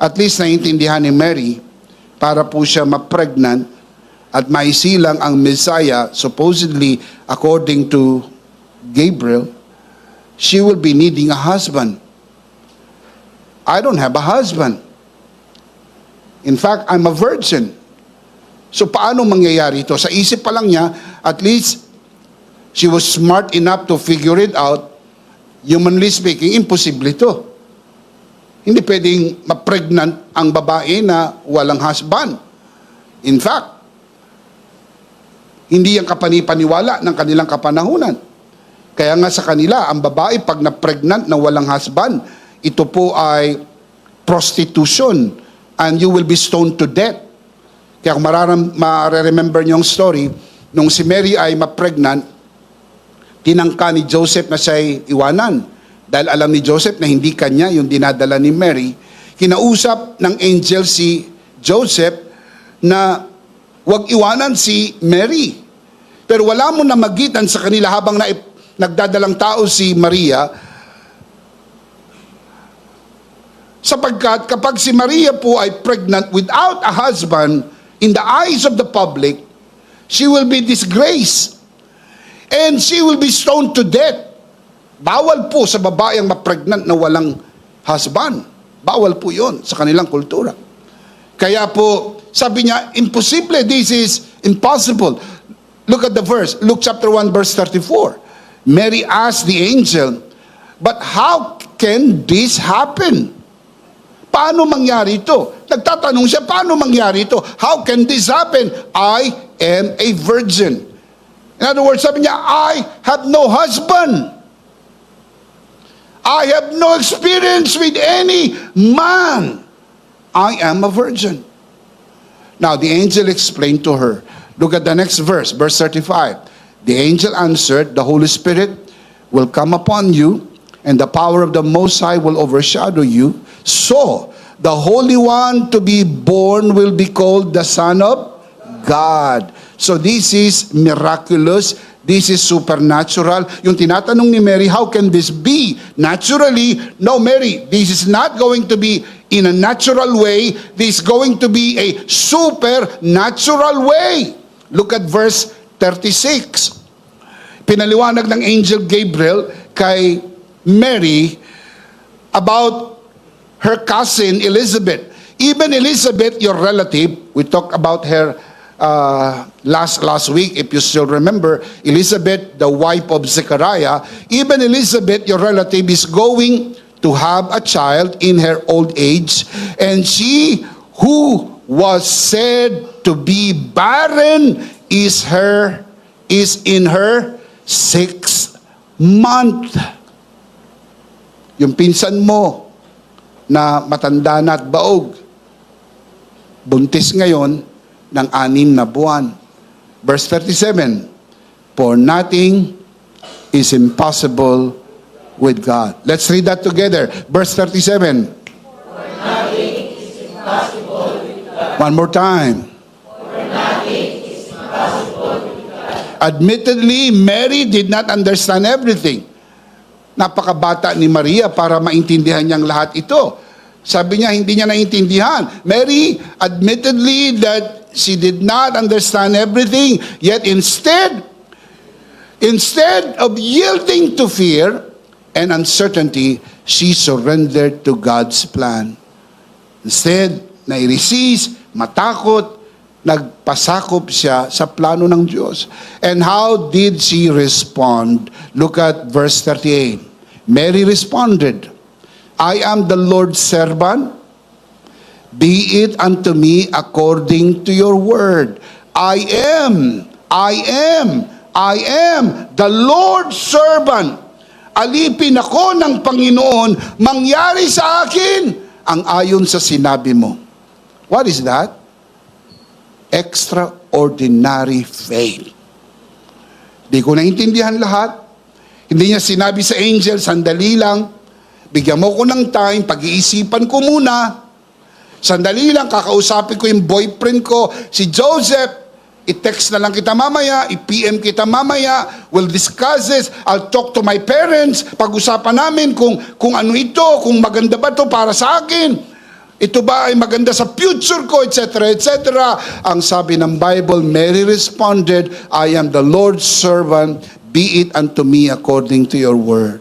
At least naiintindihan ni Mary, para po siya ma-pregnant at maisilang ang Messiah, supposedly according to Gabriel, she will be needing a husband. I don't have a husband. In fact, I'm a virgin. So paano mangyayari ito? Sa isip pa lang niya, at least she was smart enough to figure it out. Humanly speaking, imposible ito. Hindi pwedeng ma-pregnant ang babae na walang husband. In fact, hindi yan kapanipaniwala ng kanilang kapanahunan. Kaya nga sa kanila, ang babae pag na-pregnant na walang husband, ito po ay prostitution and you will be stoned to death. Kaya kung ma-remember niyo yung story, nung si Mary ay ma-pregnant, tinangka ni Joseph na siya'y iwanan. Dahil alam ni Joseph na hindi kanya yung dinadala ni Mary, kinausap ng angel si Joseph na huwag iwanan si Mary. Pero wala mo na magitan sa kanila habang nagdadalang tao si Maria, sapagkat kapag si Maria po ay pregnant without a husband, in the eyes of the public, she will be disgraced and she will be stoned to death. Bawal po sa babae ang ma-pregnant na walang husband. Bawal po yun sa kanilang kultura. Kaya po, sabi niya, imposible, this is impossible. Look at the verse, Luke chapter 1 verse 34. Mary asked the angel, but how can this happen? Paano mangyari ito? Nagtatanong siya, paano mangyari ito? How can this happen? I am a virgin. In other words, sabi niya, I have no husband. I have no experience with any man. I am a virgin. Now, the angel explained to her. Look at the next verse, verse 35. The angel answered, the Holy Spirit will come upon you, and the power of the Most High will overshadow you. So, the Holy One to be born will be called the Son of God. So, this is miraculous. This is supernatural. Yung tinatanong ni Mary, how can this be? Naturally, no, Mary, this is not going to be in a natural way. This is going to be a supernatural way. Look at verse 36. Pinaliwanag ng angel Gabriel kay Mary about her cousin Elizabeth. Even Elizabeth, your relative, we talk about her last week, if you still remember, Elizabeth, the wife of Zechariah, even Elizabeth, your relative, is going to have a child in her old age, and she who was said to be barren is in her 6th month. Yung pinsan mo na matanda na at baog, buntis ngayon ng 6 na buwan. Verse 37, for nothing is impossible with God. Let's read that together. Verse 37. For nothing is impossible with God. One more time. For nothing is impossible with God. Admittedly, Mary did not understand everything. Napakabata ni Maria para maintindihan niyang lahat ito. Sabi niya, hindi niya naintindihan. Mary, admittedly that she did not understand everything, yet instead of yielding to fear and uncertainty, she surrendered to God's plan. Instead, nai-resist, matakot, nagpasakop siya sa plano ng Diyos. And how did she respond? Look at verse 38. Mary responded, I am the Lord's servant. Be it unto me according to your word. I am the Lord's servant. Alipin ako ng Panginoon, mangyari sa akin ang ayon sa sinabi mo. What is that? Extraordinary faith. Di ko naintindihan lahat. Hindi niya sinabi sa angel, sandali lang, bigyan mo ko ng time, pag-iisipan ko muna. Sandali lang, kakausapin ko yung boyfriend ko, si Joseph. I-text na lang kita mamaya, i-PM kita mamaya, we'll discuss this, I'll talk to my parents, pag-usapan namin kung ano ito, kung maganda ba ito para sa akin, ito ba ay maganda sa future ko, etc., etc. Ang sabi ng Bible, Mary responded, I am the Lord's servant, be it unto me according to your word.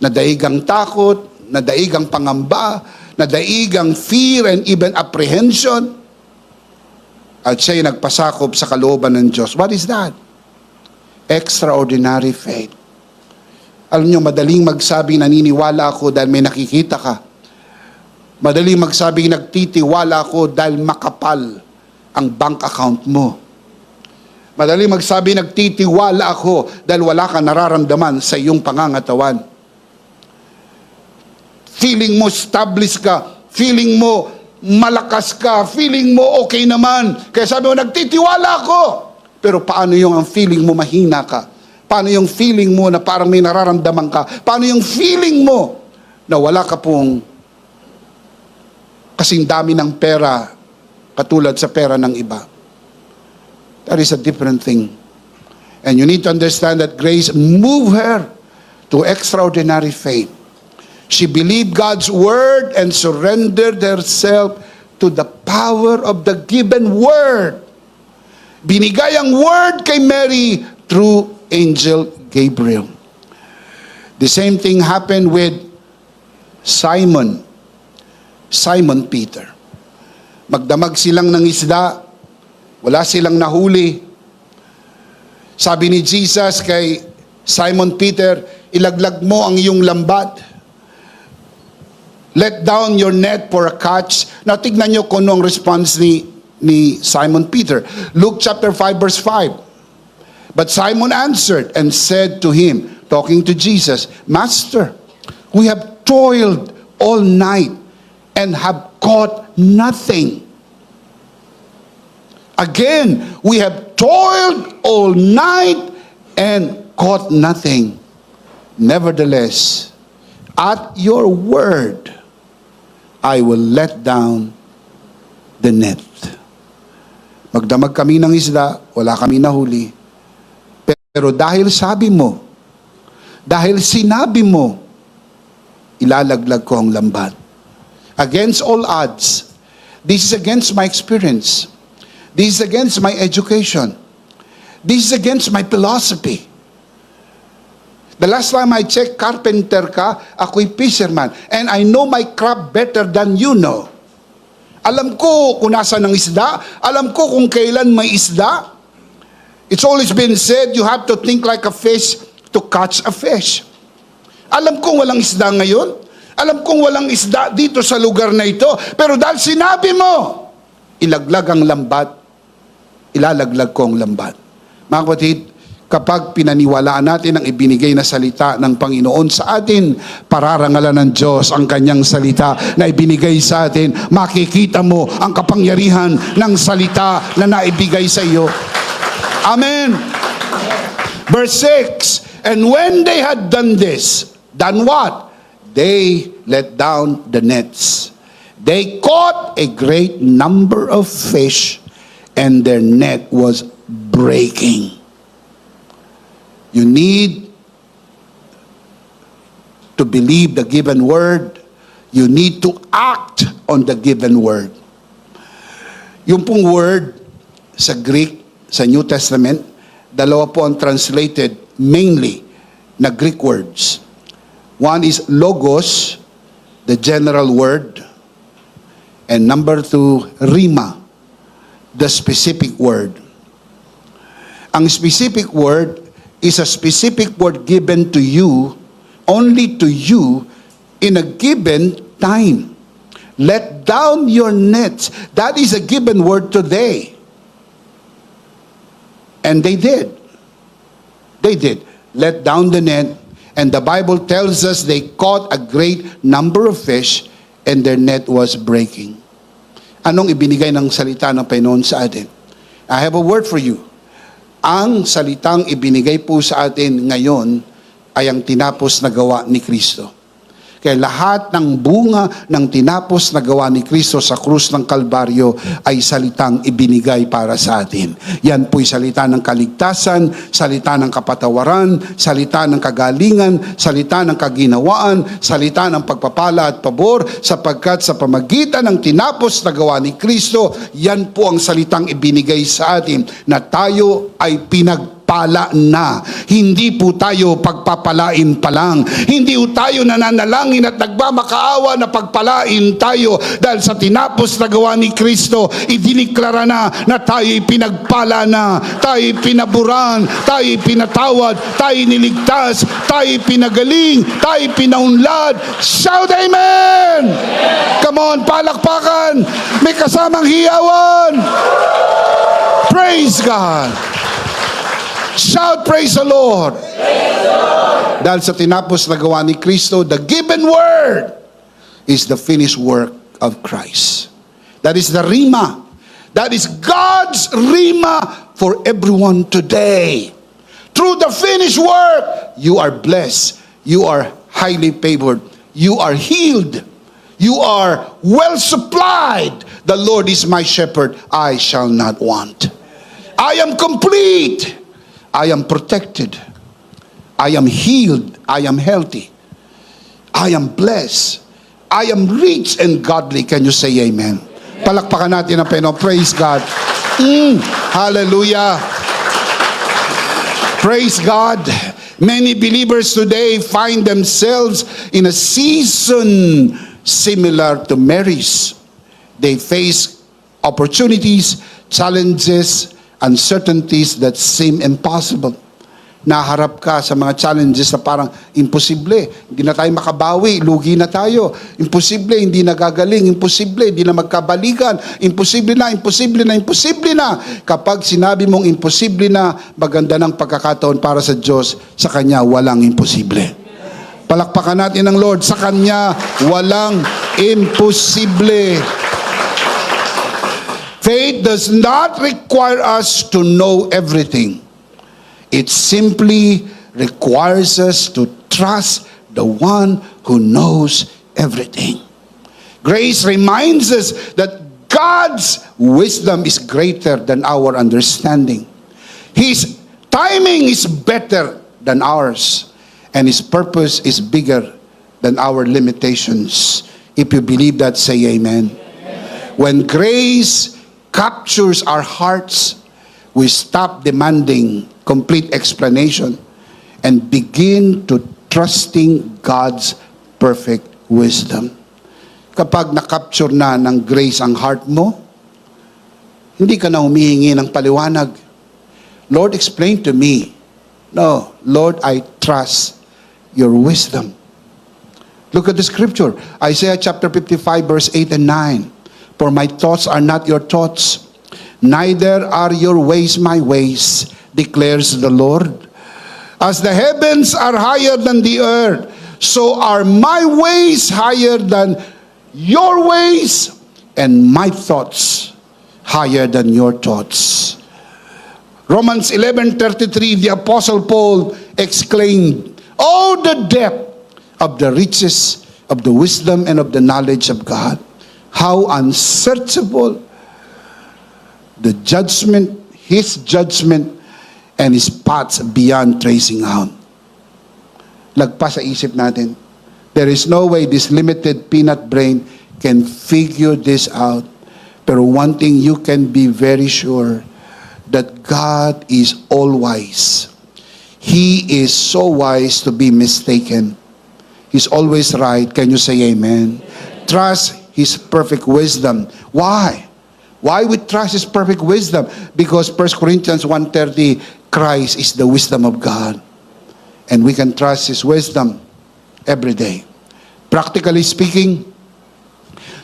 Nadaigang takot, nadaigang pangamba, nadaigang fear and even apprehension, at siya'y nagpasakop sa kalooban ng Diyos. What is that? Extraordinary faith. Alam niyo, madaling magsabi naniniwala ako dahil may nakikita ka. Madaling magsabi nagtitiwala ako dahil makapal ang bank account mo. Madaling magsabi nagtitiwala ako dahil wala ka nararamdaman sa iyong pangangatawan. Feeling mo established ka, feeling mo malakas ka, feeling mo okay naman. Kaya sabi mo, nagtitiwala ako. Pero paano yung ang feeling mo mahina ka? Paano yung feeling mo na parang may nararamdaman ka? Paano yung feeling mo na wala ka pong kasing dami ng pera katulad sa pera ng iba? That is a different thing. And you need to understand that grace moved her to extraordinary faith. She believed God's word and surrendered herself to the power of the given word. Binigay ang word kay Mary through Angel Gabriel. The same thing happened with Simon Peter. Magdamag silang ng isda, wala silang nahuli. Sabi ni Jesus kay Simon Peter, ilaglag mo ang iyong lambat. Let down your net for a catch. Now, tignan nyo kung anong response ni Simon Peter. Luke chapter 5 verse 5. But Simon answered and said to him, talking to Jesus, Master, we have toiled all night and have caught nothing. Again, we have toiled all night and caught nothing. Nevertheless, at your word, I will let down the net. Magdamag kami ng isda, wala kami nahuli. Pero dahil sabi mo, dahil sinabi mo, ilalaglag ko ang lambat. Against all odds, this is against my experience. This is against my education. This is against my philosophy. The last time I checked, carpenter ka, ako'y fisherman. And I know my craft better than you know. Alam ko kung nasa ng isda. Alam ko kung kailan may isda. It's always been said, you have to think like a fish to catch a fish. Alam kong walang isda ngayon. Alam kong walang isda dito sa lugar na ito. Pero dahil sinabi mo, ilaglag ang lambat, ilalaglag ko ang lambat. Mga kapatid, kapag pinaniwalaan natin ang ibinigay na salita ng Panginoon sa atin, pararangalan ng Diyos ang kanyang salita na ibinigay sa atin, makikita mo ang kapangyarihan ng salita na naibigay sa iyo. Amen. Verse 6, and when they had done this, done what? They let down the nets. They caught a great number of fish, and their net was breaking. You need to believe the given word. You need to act on the given word. Yung pong word sa Greek, sa New Testament, dalawa po ang translated mainly na Greek words. One is logos, the general word, and number 2, rhema, the specific word. Ang specific word is a specific word given to you, only to you, in a given time. Let down your nets. That is a given word today. And they did. They did. Let down the net. And the Bible tells us they caught a great number of fish and their net was breaking. Anong ibinigay ng salita ng Panginoon sa atin? I have a word for you. Ang salitang ibinigay po sa atin ngayon ay ang tinapos na gawa ni Kristo. Kaya lahat ng bunga ng tinapos na gawa ni Kristo sa krus ng Kalbaryo ay salitang ibinigay para sa atin. Yan po'y salita ng kaligtasan, salita ng kapatawaran, salita ng kagalingan, salita ng kaginawaan, salita ng pagpapala at pabor, sapagkat sa pamagitan ng tinapos na gawa ni Kristo, yan po ang salitang ibinigay sa atin na tayo ay pinagpala na. Hindi po tayo pagpapalain pa lang. Hindi po tayo nananalangin at nagmamakaawa na pagpalain tayo dahil sa tinapos na gawa ni Kristo, idiniklara na tayo'y pinagpala na, tayo'y pinaburan, tayo'y pinatawad, tayo'y niligtas, tayo'y pinagaling, tayo'y pinaunlad. Shout amen! Come on, palakpakan! May kasamang hiyawan! Praise God! Shout, praise the Lord. Praise the Lord. Dahil sa tinapos na gawa ni Kristo, the given word is the finished work of Christ. That is the rhema. That is God's rhema for everyone today. Through the finished work, you are blessed. You are highly favored. You are healed. You are well supplied. The Lord is my shepherd. I shall not want. I am complete. I am protected. I am healed. I am healthy. I am blessed. I am rich and godly. Can you say amen? Palakpakan natin ang Panginoon. Praise God. Hallelujah. Praise God. Many believers today find themselves in a season similar to Mary's. They face opportunities, challenges, uncertainties that seem impossible. Naharap ka sa mga challenges na parang imposible. Hindi na tayo makabawi, lugi na tayo. Imposible, hindi nagagaling. Imposible, hindi na magkabalikan. Imposible na, imposible na, imposible na. Kapag sinabi mong imposible na, maganda ng pagkakataon para sa Diyos, sa Kanya walang imposible. Palakpakan natin ang Lord, sa Kanya walang imposible. Faith does not require us to know everything. It simply requires us to trust the one who knows everything. Grace reminds us that God's wisdom is greater than our understanding. His timing is better than ours, and His purpose is bigger than our limitations. If you believe that, say amen. When grace captures our hearts, we stop demanding complete explanation and begin to trusting God's perfect wisdom. kapag na-capture na ng grace ang heart mo, hindi ka na humihingi ng paliwanag. Lord, explain to me. No, Lord, I trust your wisdom. Look at the scripture. Isaiah chapter 55 verse 8 and 9. For my thoughts are not your thoughts, neither are your ways my ways, declares the Lord. As the heavens are higher than the earth, so are my ways higher than your ways, and my thoughts higher than your thoughts. Romans 11:33, the Apostle Paul exclaimed, "Oh, the depth of the riches of the wisdom and of the knowledge of God. How unsearchable the judgment, His judgment, and His paths beyond tracing out." Lagpas sa isip natin. There is no way this limited peanut brain can figure this out. Pero one thing you can be very sure, that God is all wise. He is so wise to be mistaken. He's always right. Can you say amen? Trust His perfect wisdom. Why? Why we trust His perfect wisdom? Because 1 Corinthians 1:30, Christ is the wisdom of God. And we can trust His wisdom every day. Practically speaking,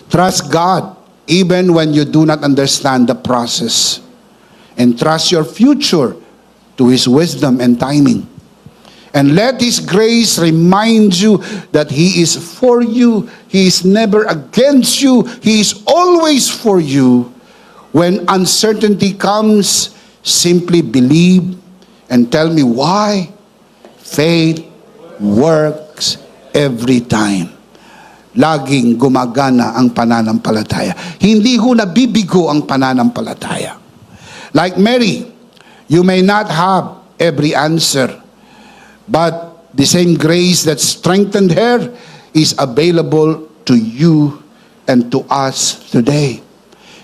trust God even when you do not understand the process. And trust your future to His wisdom and timing. And let His grace remind you that He is for you. He is never against you. He is always for you. When uncertainty comes, simply believe and tell me why. Faith works every time. Laging gumagana ang pananampalataya. Hindi ho nabibigo ang pananampalataya. Like Mary, you may not have every answer, but the same grace that strengthened her is available to you and to us today.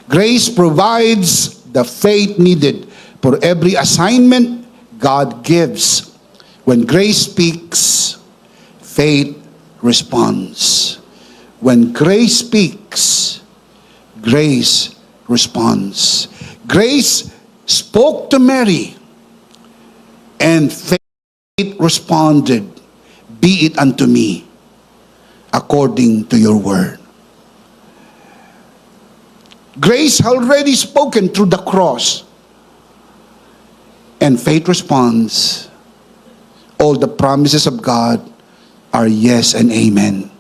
Grace provides the faith needed for every assignment God gives. When grace speaks, faith responds. When grace speaks, grace responds. Grace spoke to Mary, and faith responded, "Be it unto me according to your word." Grace already spoken through the cross, and faith responds. All the promises of God are yes and amen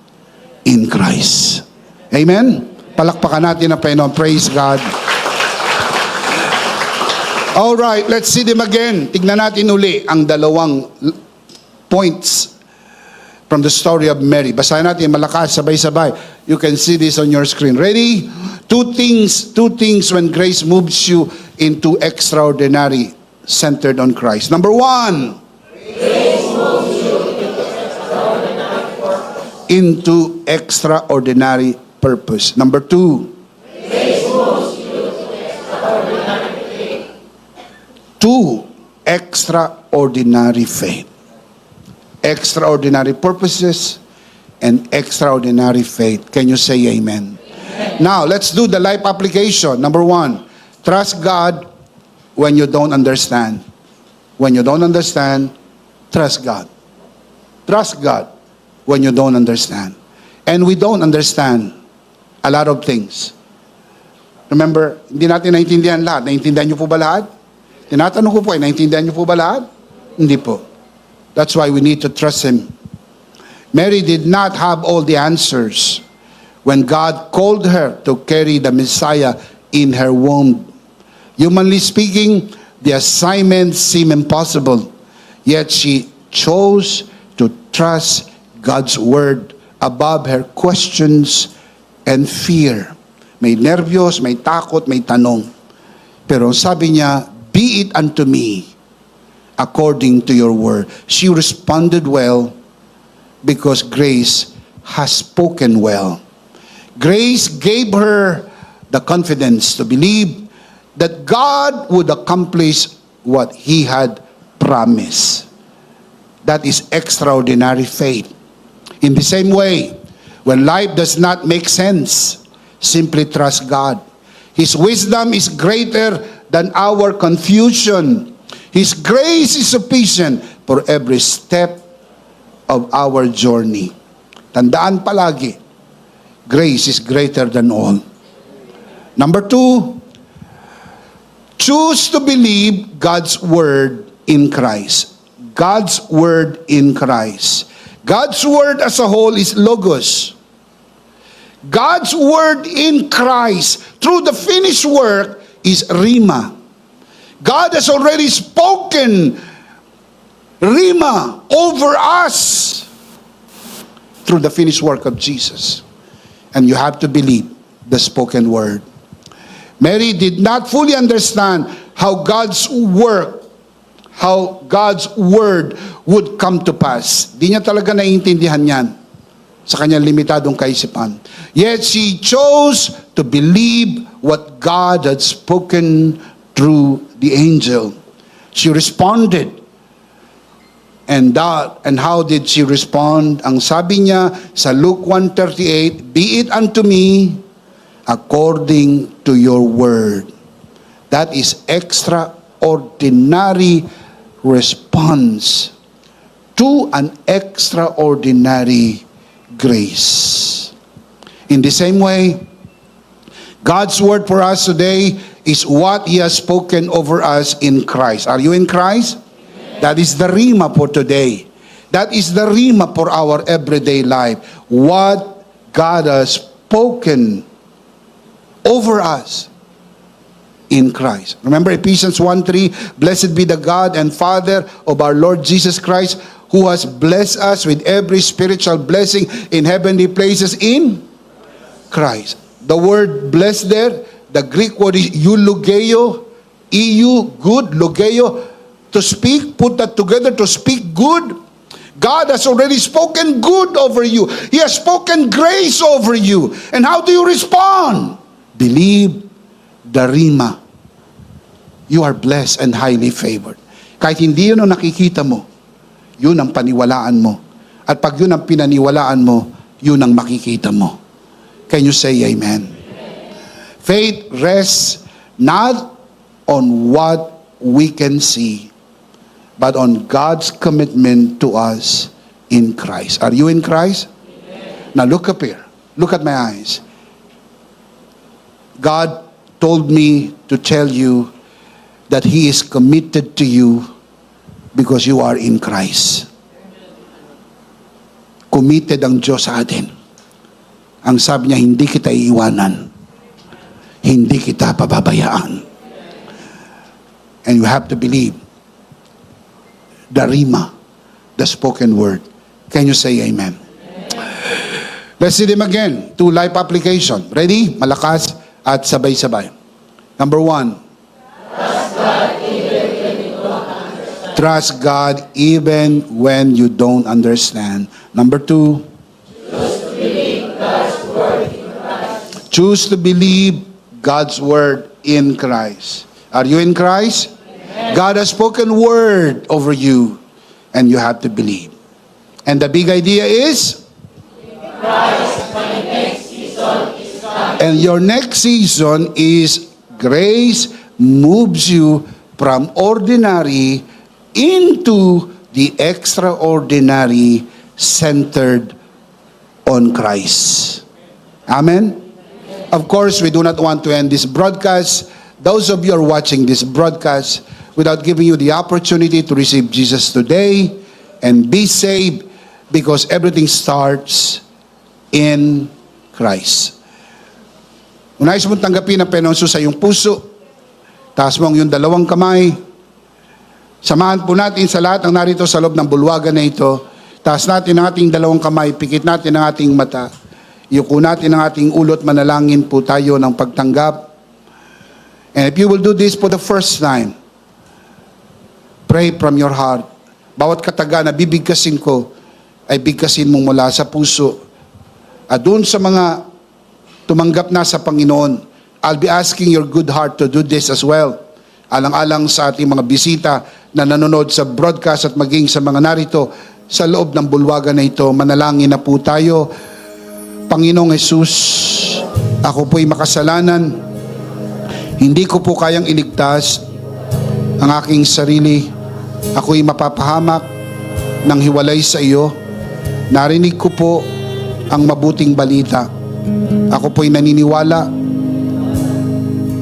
in Christ. Amen? Palakpakan natin ang Panginoon. Praise God. All right, let's see them again. Tignan natin uli ang dalawang points from the story of Mary. Basahin natin malakas, sabay-sabay. You can see this on your screen. Ready? Two things when grace moves you into extraordinary, centered on Christ. Number one, into extraordinary purpose. Number two, to extraordinary faith. Extraordinary purposes and extraordinary faith. Can you say amen? Now, let's do the life application. Number one, trust God when you don't understand. When you don't understand, trust God. Trust God when you don't understand. And we don't understand a lot of things. Remember, hindi natin naintindihan lahat. Naintindihan niyo po ba lahat? Tinatanong ko po, naintindihan niyo po ba lahat? Hindi po. That's why we need to trust Him. Mary did not have all the answers when God called her to carry the Messiah in her womb. Humanly speaking, the assignment seemed impossible. Yet she chose to trust God's word above her questions and fear. May nervyos, may takot, may tanong. Pero sabi niya, "Be it unto me according to your word." She responded well because grace has spoken well. Grace gave her the confidence to believe that God would accomplish what He had promised. That is extraordinary faith. In the same way, When life does not make sense, simply trust God. His wisdom is greater than our confusion. His grace is sufficient for every step of our journey. Tandaan palagi, grace is greater than all. Number 2, choose to believe God's word in Christ. God's word in Christ. God's word as a whole is logos. God's word in Christ through the finished work is rhema. God has already spoken rhema over us through the finished work of Jesus. And you have to believe the spoken word. Mary did not fully understand how God's word would come to pass. Di niya talaga naiintindihan yan sa kanyang limitadong kaisipan. Yet she chose to believe what God had spoken through the angel. She responded. And how did she respond? Ang sabi niya sa Luke 1:38, "Be it unto me according to your word." That is extraordinary response to an extraordinary grace. In the same way, God's word for us today is what He has spoken over us in Christ. Are you in Christ? Amen. That is the rhema for today. That is the rhema for our everyday life. What God has spoken over us in Christ. Remember Ephesians 1:3, "Blessed be the God and Father of our Lord Jesus Christ, who has blessed us with every spiritual blessing in heavenly places in Christ." The word "blessed" there, the Greek word is eulogeo, good, logeo, to speak, put that together, to speak good. God has already spoken good over you. He has spoken grace over you. And how do you respond? Believe the rhema. You are blessed and highly favored. Kahit hindi yun ang nakikita mo, yun ang paniwalaan mo. At pag yun ang pinaniwalaan mo, yun ang makikita mo. Can you say amen? Faith rests not on what we can see, but on God's commitment to us in Christ. Are you in Christ? Amen. Now look up here. Look at my eyes. God told me to tell you that He is committed to you because you are in Christ. Committed ang Diyos sa atin. Ang sabi niya, hindi kita iiwanan. Hindi kita pababayaan. And you have to believe the rhema, the spoken word. Can you say amen? Let's see them again. 2 life application. Ready? Malakas at sabay-sabay. Number 1. Trust God even when you don't understand. Number 2. Choose to believe God's word in Christ. Are you in Christ? Amen. God has spoken word over you, and you have to believe. And the big idea is, Christ, my next season is coming. And your next season is grace moves you from ordinary into the extraordinary, centered on Christ. Amen? Of course, we do not want to end this broadcast. Those of you are watching this broadcast without giving you the opportunity to receive Jesus today and be saved, because everything starts in Christ. Unais mong tanggapin ang Panginoon sa iyong puso. Taas mo ang iyong dalawang kamay. Samahan po natin sa lahat ng narito sa loob ng bulwagan na ito. Taas natin ang ating dalawang kamay. Pikit natin ang ating mata. Iyuko natin ang ating ulot. Manalangin po tayo ng pagtanggap. And if you will do this for the first time, pray from your heart. Bawat kataga na bibigkasin ko, ay bigkasin mong mula sa puso. At doon sa mga tumanggap na sa Panginoon, I'll be asking your good heart to do this as well. Alang-alang sa ating mga bisita na nanonood sa broadcast at maging sa mga narito sa loob ng bulwagan na ito, manalangin na po tayo. Panginoong Jesus, ako po'y makasalanan. Hindi ko po kayang iligtas ang aking sarili. Ako'y mapapahamak ng hiwalay sa iyo. Narinig ko po ang mabuting balita. Ako po'y naniniwala.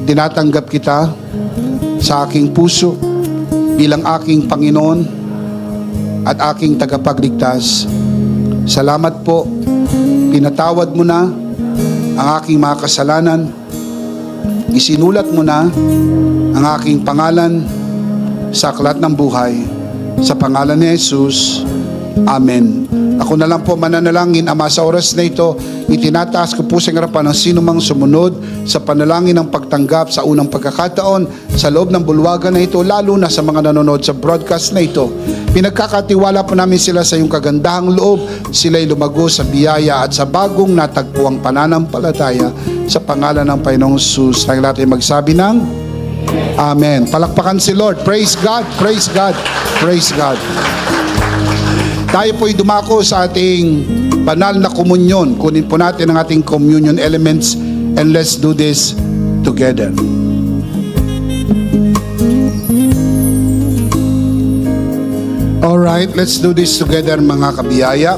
Tinatanggap kita sa aking puso bilang aking Panginoon at aking tagapagligtas. Salamat po. Pinatawad mo na ang aking mga kasalanan. Isinulat mo na ang aking pangalan sa aklat ng buhay. Sa pangalan ni Jesus. Amen. Ako na lang po mananalangin, Ama, sa oras na ito, itinataas ko po sa harapan ng sino mang sumunod sa panalangin ng pagtanggap sa unang pagkakataon sa loob ng bulwagan na ito, lalo na sa mga nanonood sa broadcast na ito. Pinagkakatiwala po namin sila sa iyong kagandahang loob. Sila'y lumago sa biyaya at sa bagong natagpuang pananampalataya sa pangalan ng Panginoong Jesus. Tayong lahat ay magsabi ng Amen. Palakpakan si Lord. Praise God, praise God, praise God. Tayo po'y dumako sa ating banal na komunyon. Kunin po natin ang ating communion elements and let's do this together. Alright, let's do this together mga kabiyaya.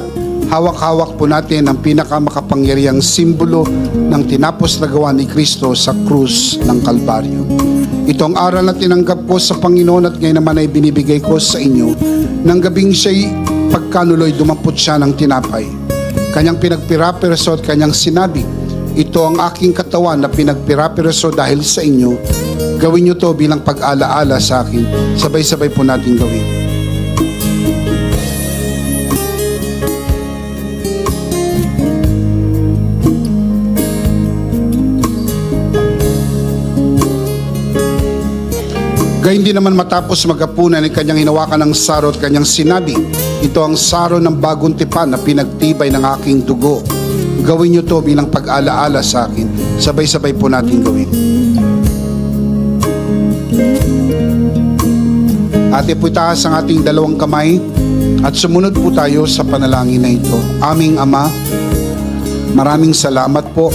Hawak-hawak po natin ang pinakamakapangyarihang simbolo ng tinapos na gawa ni Kristo sa krus ng Kalbaryo. Ito ang aral na tinanggap ko sa Panginoon at ngayon naman ay binibigay ko sa inyo. Nang gabing siya'y pagkanuloy, dumampot siya ng tinapay. Kanyang pinagpirapiraso at kanyang sinabi, ito ang aking katawan na pinagpirapiraso dahil sa inyo. Gawin niyo to bilang pag-alaala sa akin. Sabay-sabay po natin gawin. Gayun din naman matapos maghapunan ay kanyang hinawakan ng saro at kanyang sinabi, ito ang saro ng bagong tipan na pinagtibay ng aking dugo. Gawin niyo to bilang pag-alaala sa akin. Sabay-sabay po natin gawin. Ate po itaas ang ating dalawang kamay at sumunod po tayo sa panalangin na ito. Aming Ama, maraming salamat po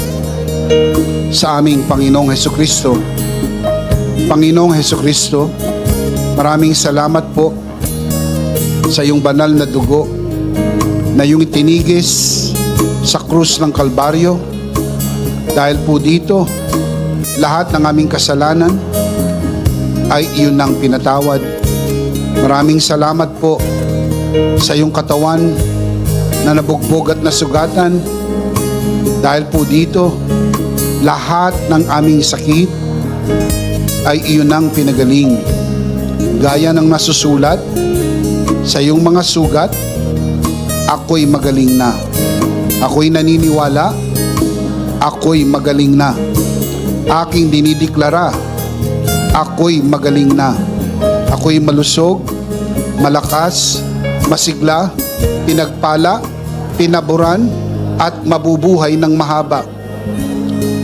sa aming Panginoong Hesukristo. Panginoong Hesukristo, maraming salamat po sa iyong banal na dugo na iyong itinigis sa krus ng Kalbaryo. Dahil po dito, lahat ng aming kasalanan ay iyon ang pinatawad. Maraming salamat po sa iyong katawan na nabugbog at nasugatan. Dahil po dito, lahat ng aming sakit ay iyon ang pinagaling. Gaya ng nasusulat sa iyong mga sugat, ako'y magaling na. Ako'y naniniwala, ako'y magaling na. Aking dinideklara, ako'y magaling na. Ako'y malusog, malakas, masigla, pinagpala, pinaburan, at mabubuhay ng mahaba.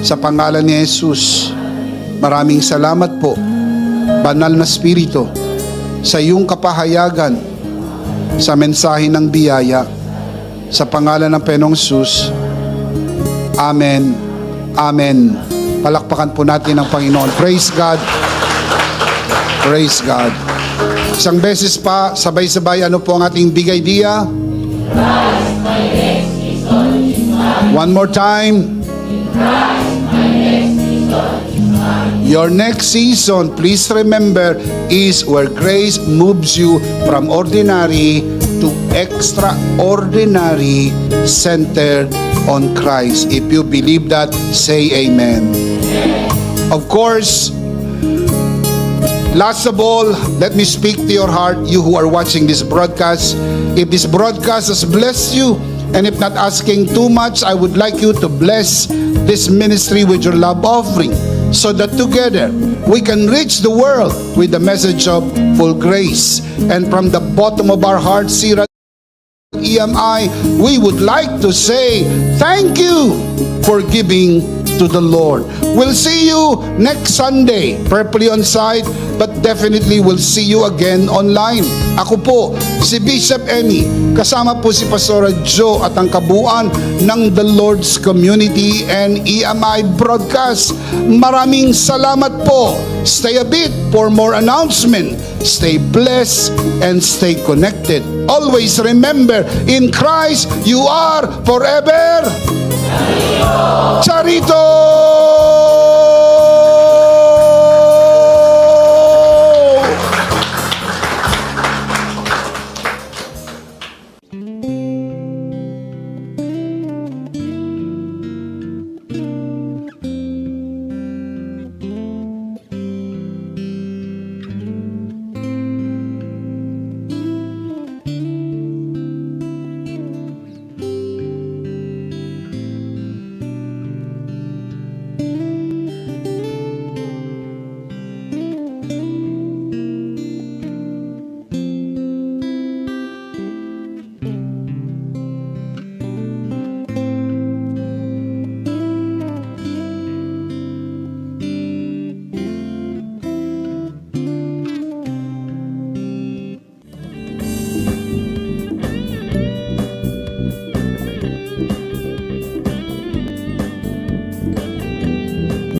Sa pangalan ni Jesus, maraming salamat po, Banal na Espiritu, sa iyong kapahayagan sa mensahe ng biyaya. Sa pangalan ng Panginoong Jesus, Amen. Amen. Palakpakan po natin ang Panginoon. Praise God. Praise God. Isang beses pa, sabay-sabay, ano po ang ating big idea? One more time. Your next season, please remember, is where grace moves you from ordinary to extraordinary, centered on Christ. If you believe that, say amen. Of course, last of all, let me speak to your heart, you who are watching this broadcast. If this broadcast has blessed you, and if not asking too much, I would like you to bless this ministry with your love offering, so that together we can reach the world with the message of full grace. And from the bottom of our hearts here at EMI, we would like to say thank you for giving to the Lord. We'll see you next Sunday, prayerfully on site, but definitely we'll see you again online. Ako po, si Bishop Emmy, kasama po si Pastora Joe at ang kabuuan ng The Lord's Community and EMI Broadcast. Maraming salamat po. Stay a bit for more announcement. Stay blessed and stay connected. Always remember, in Christ you are forever. Charito!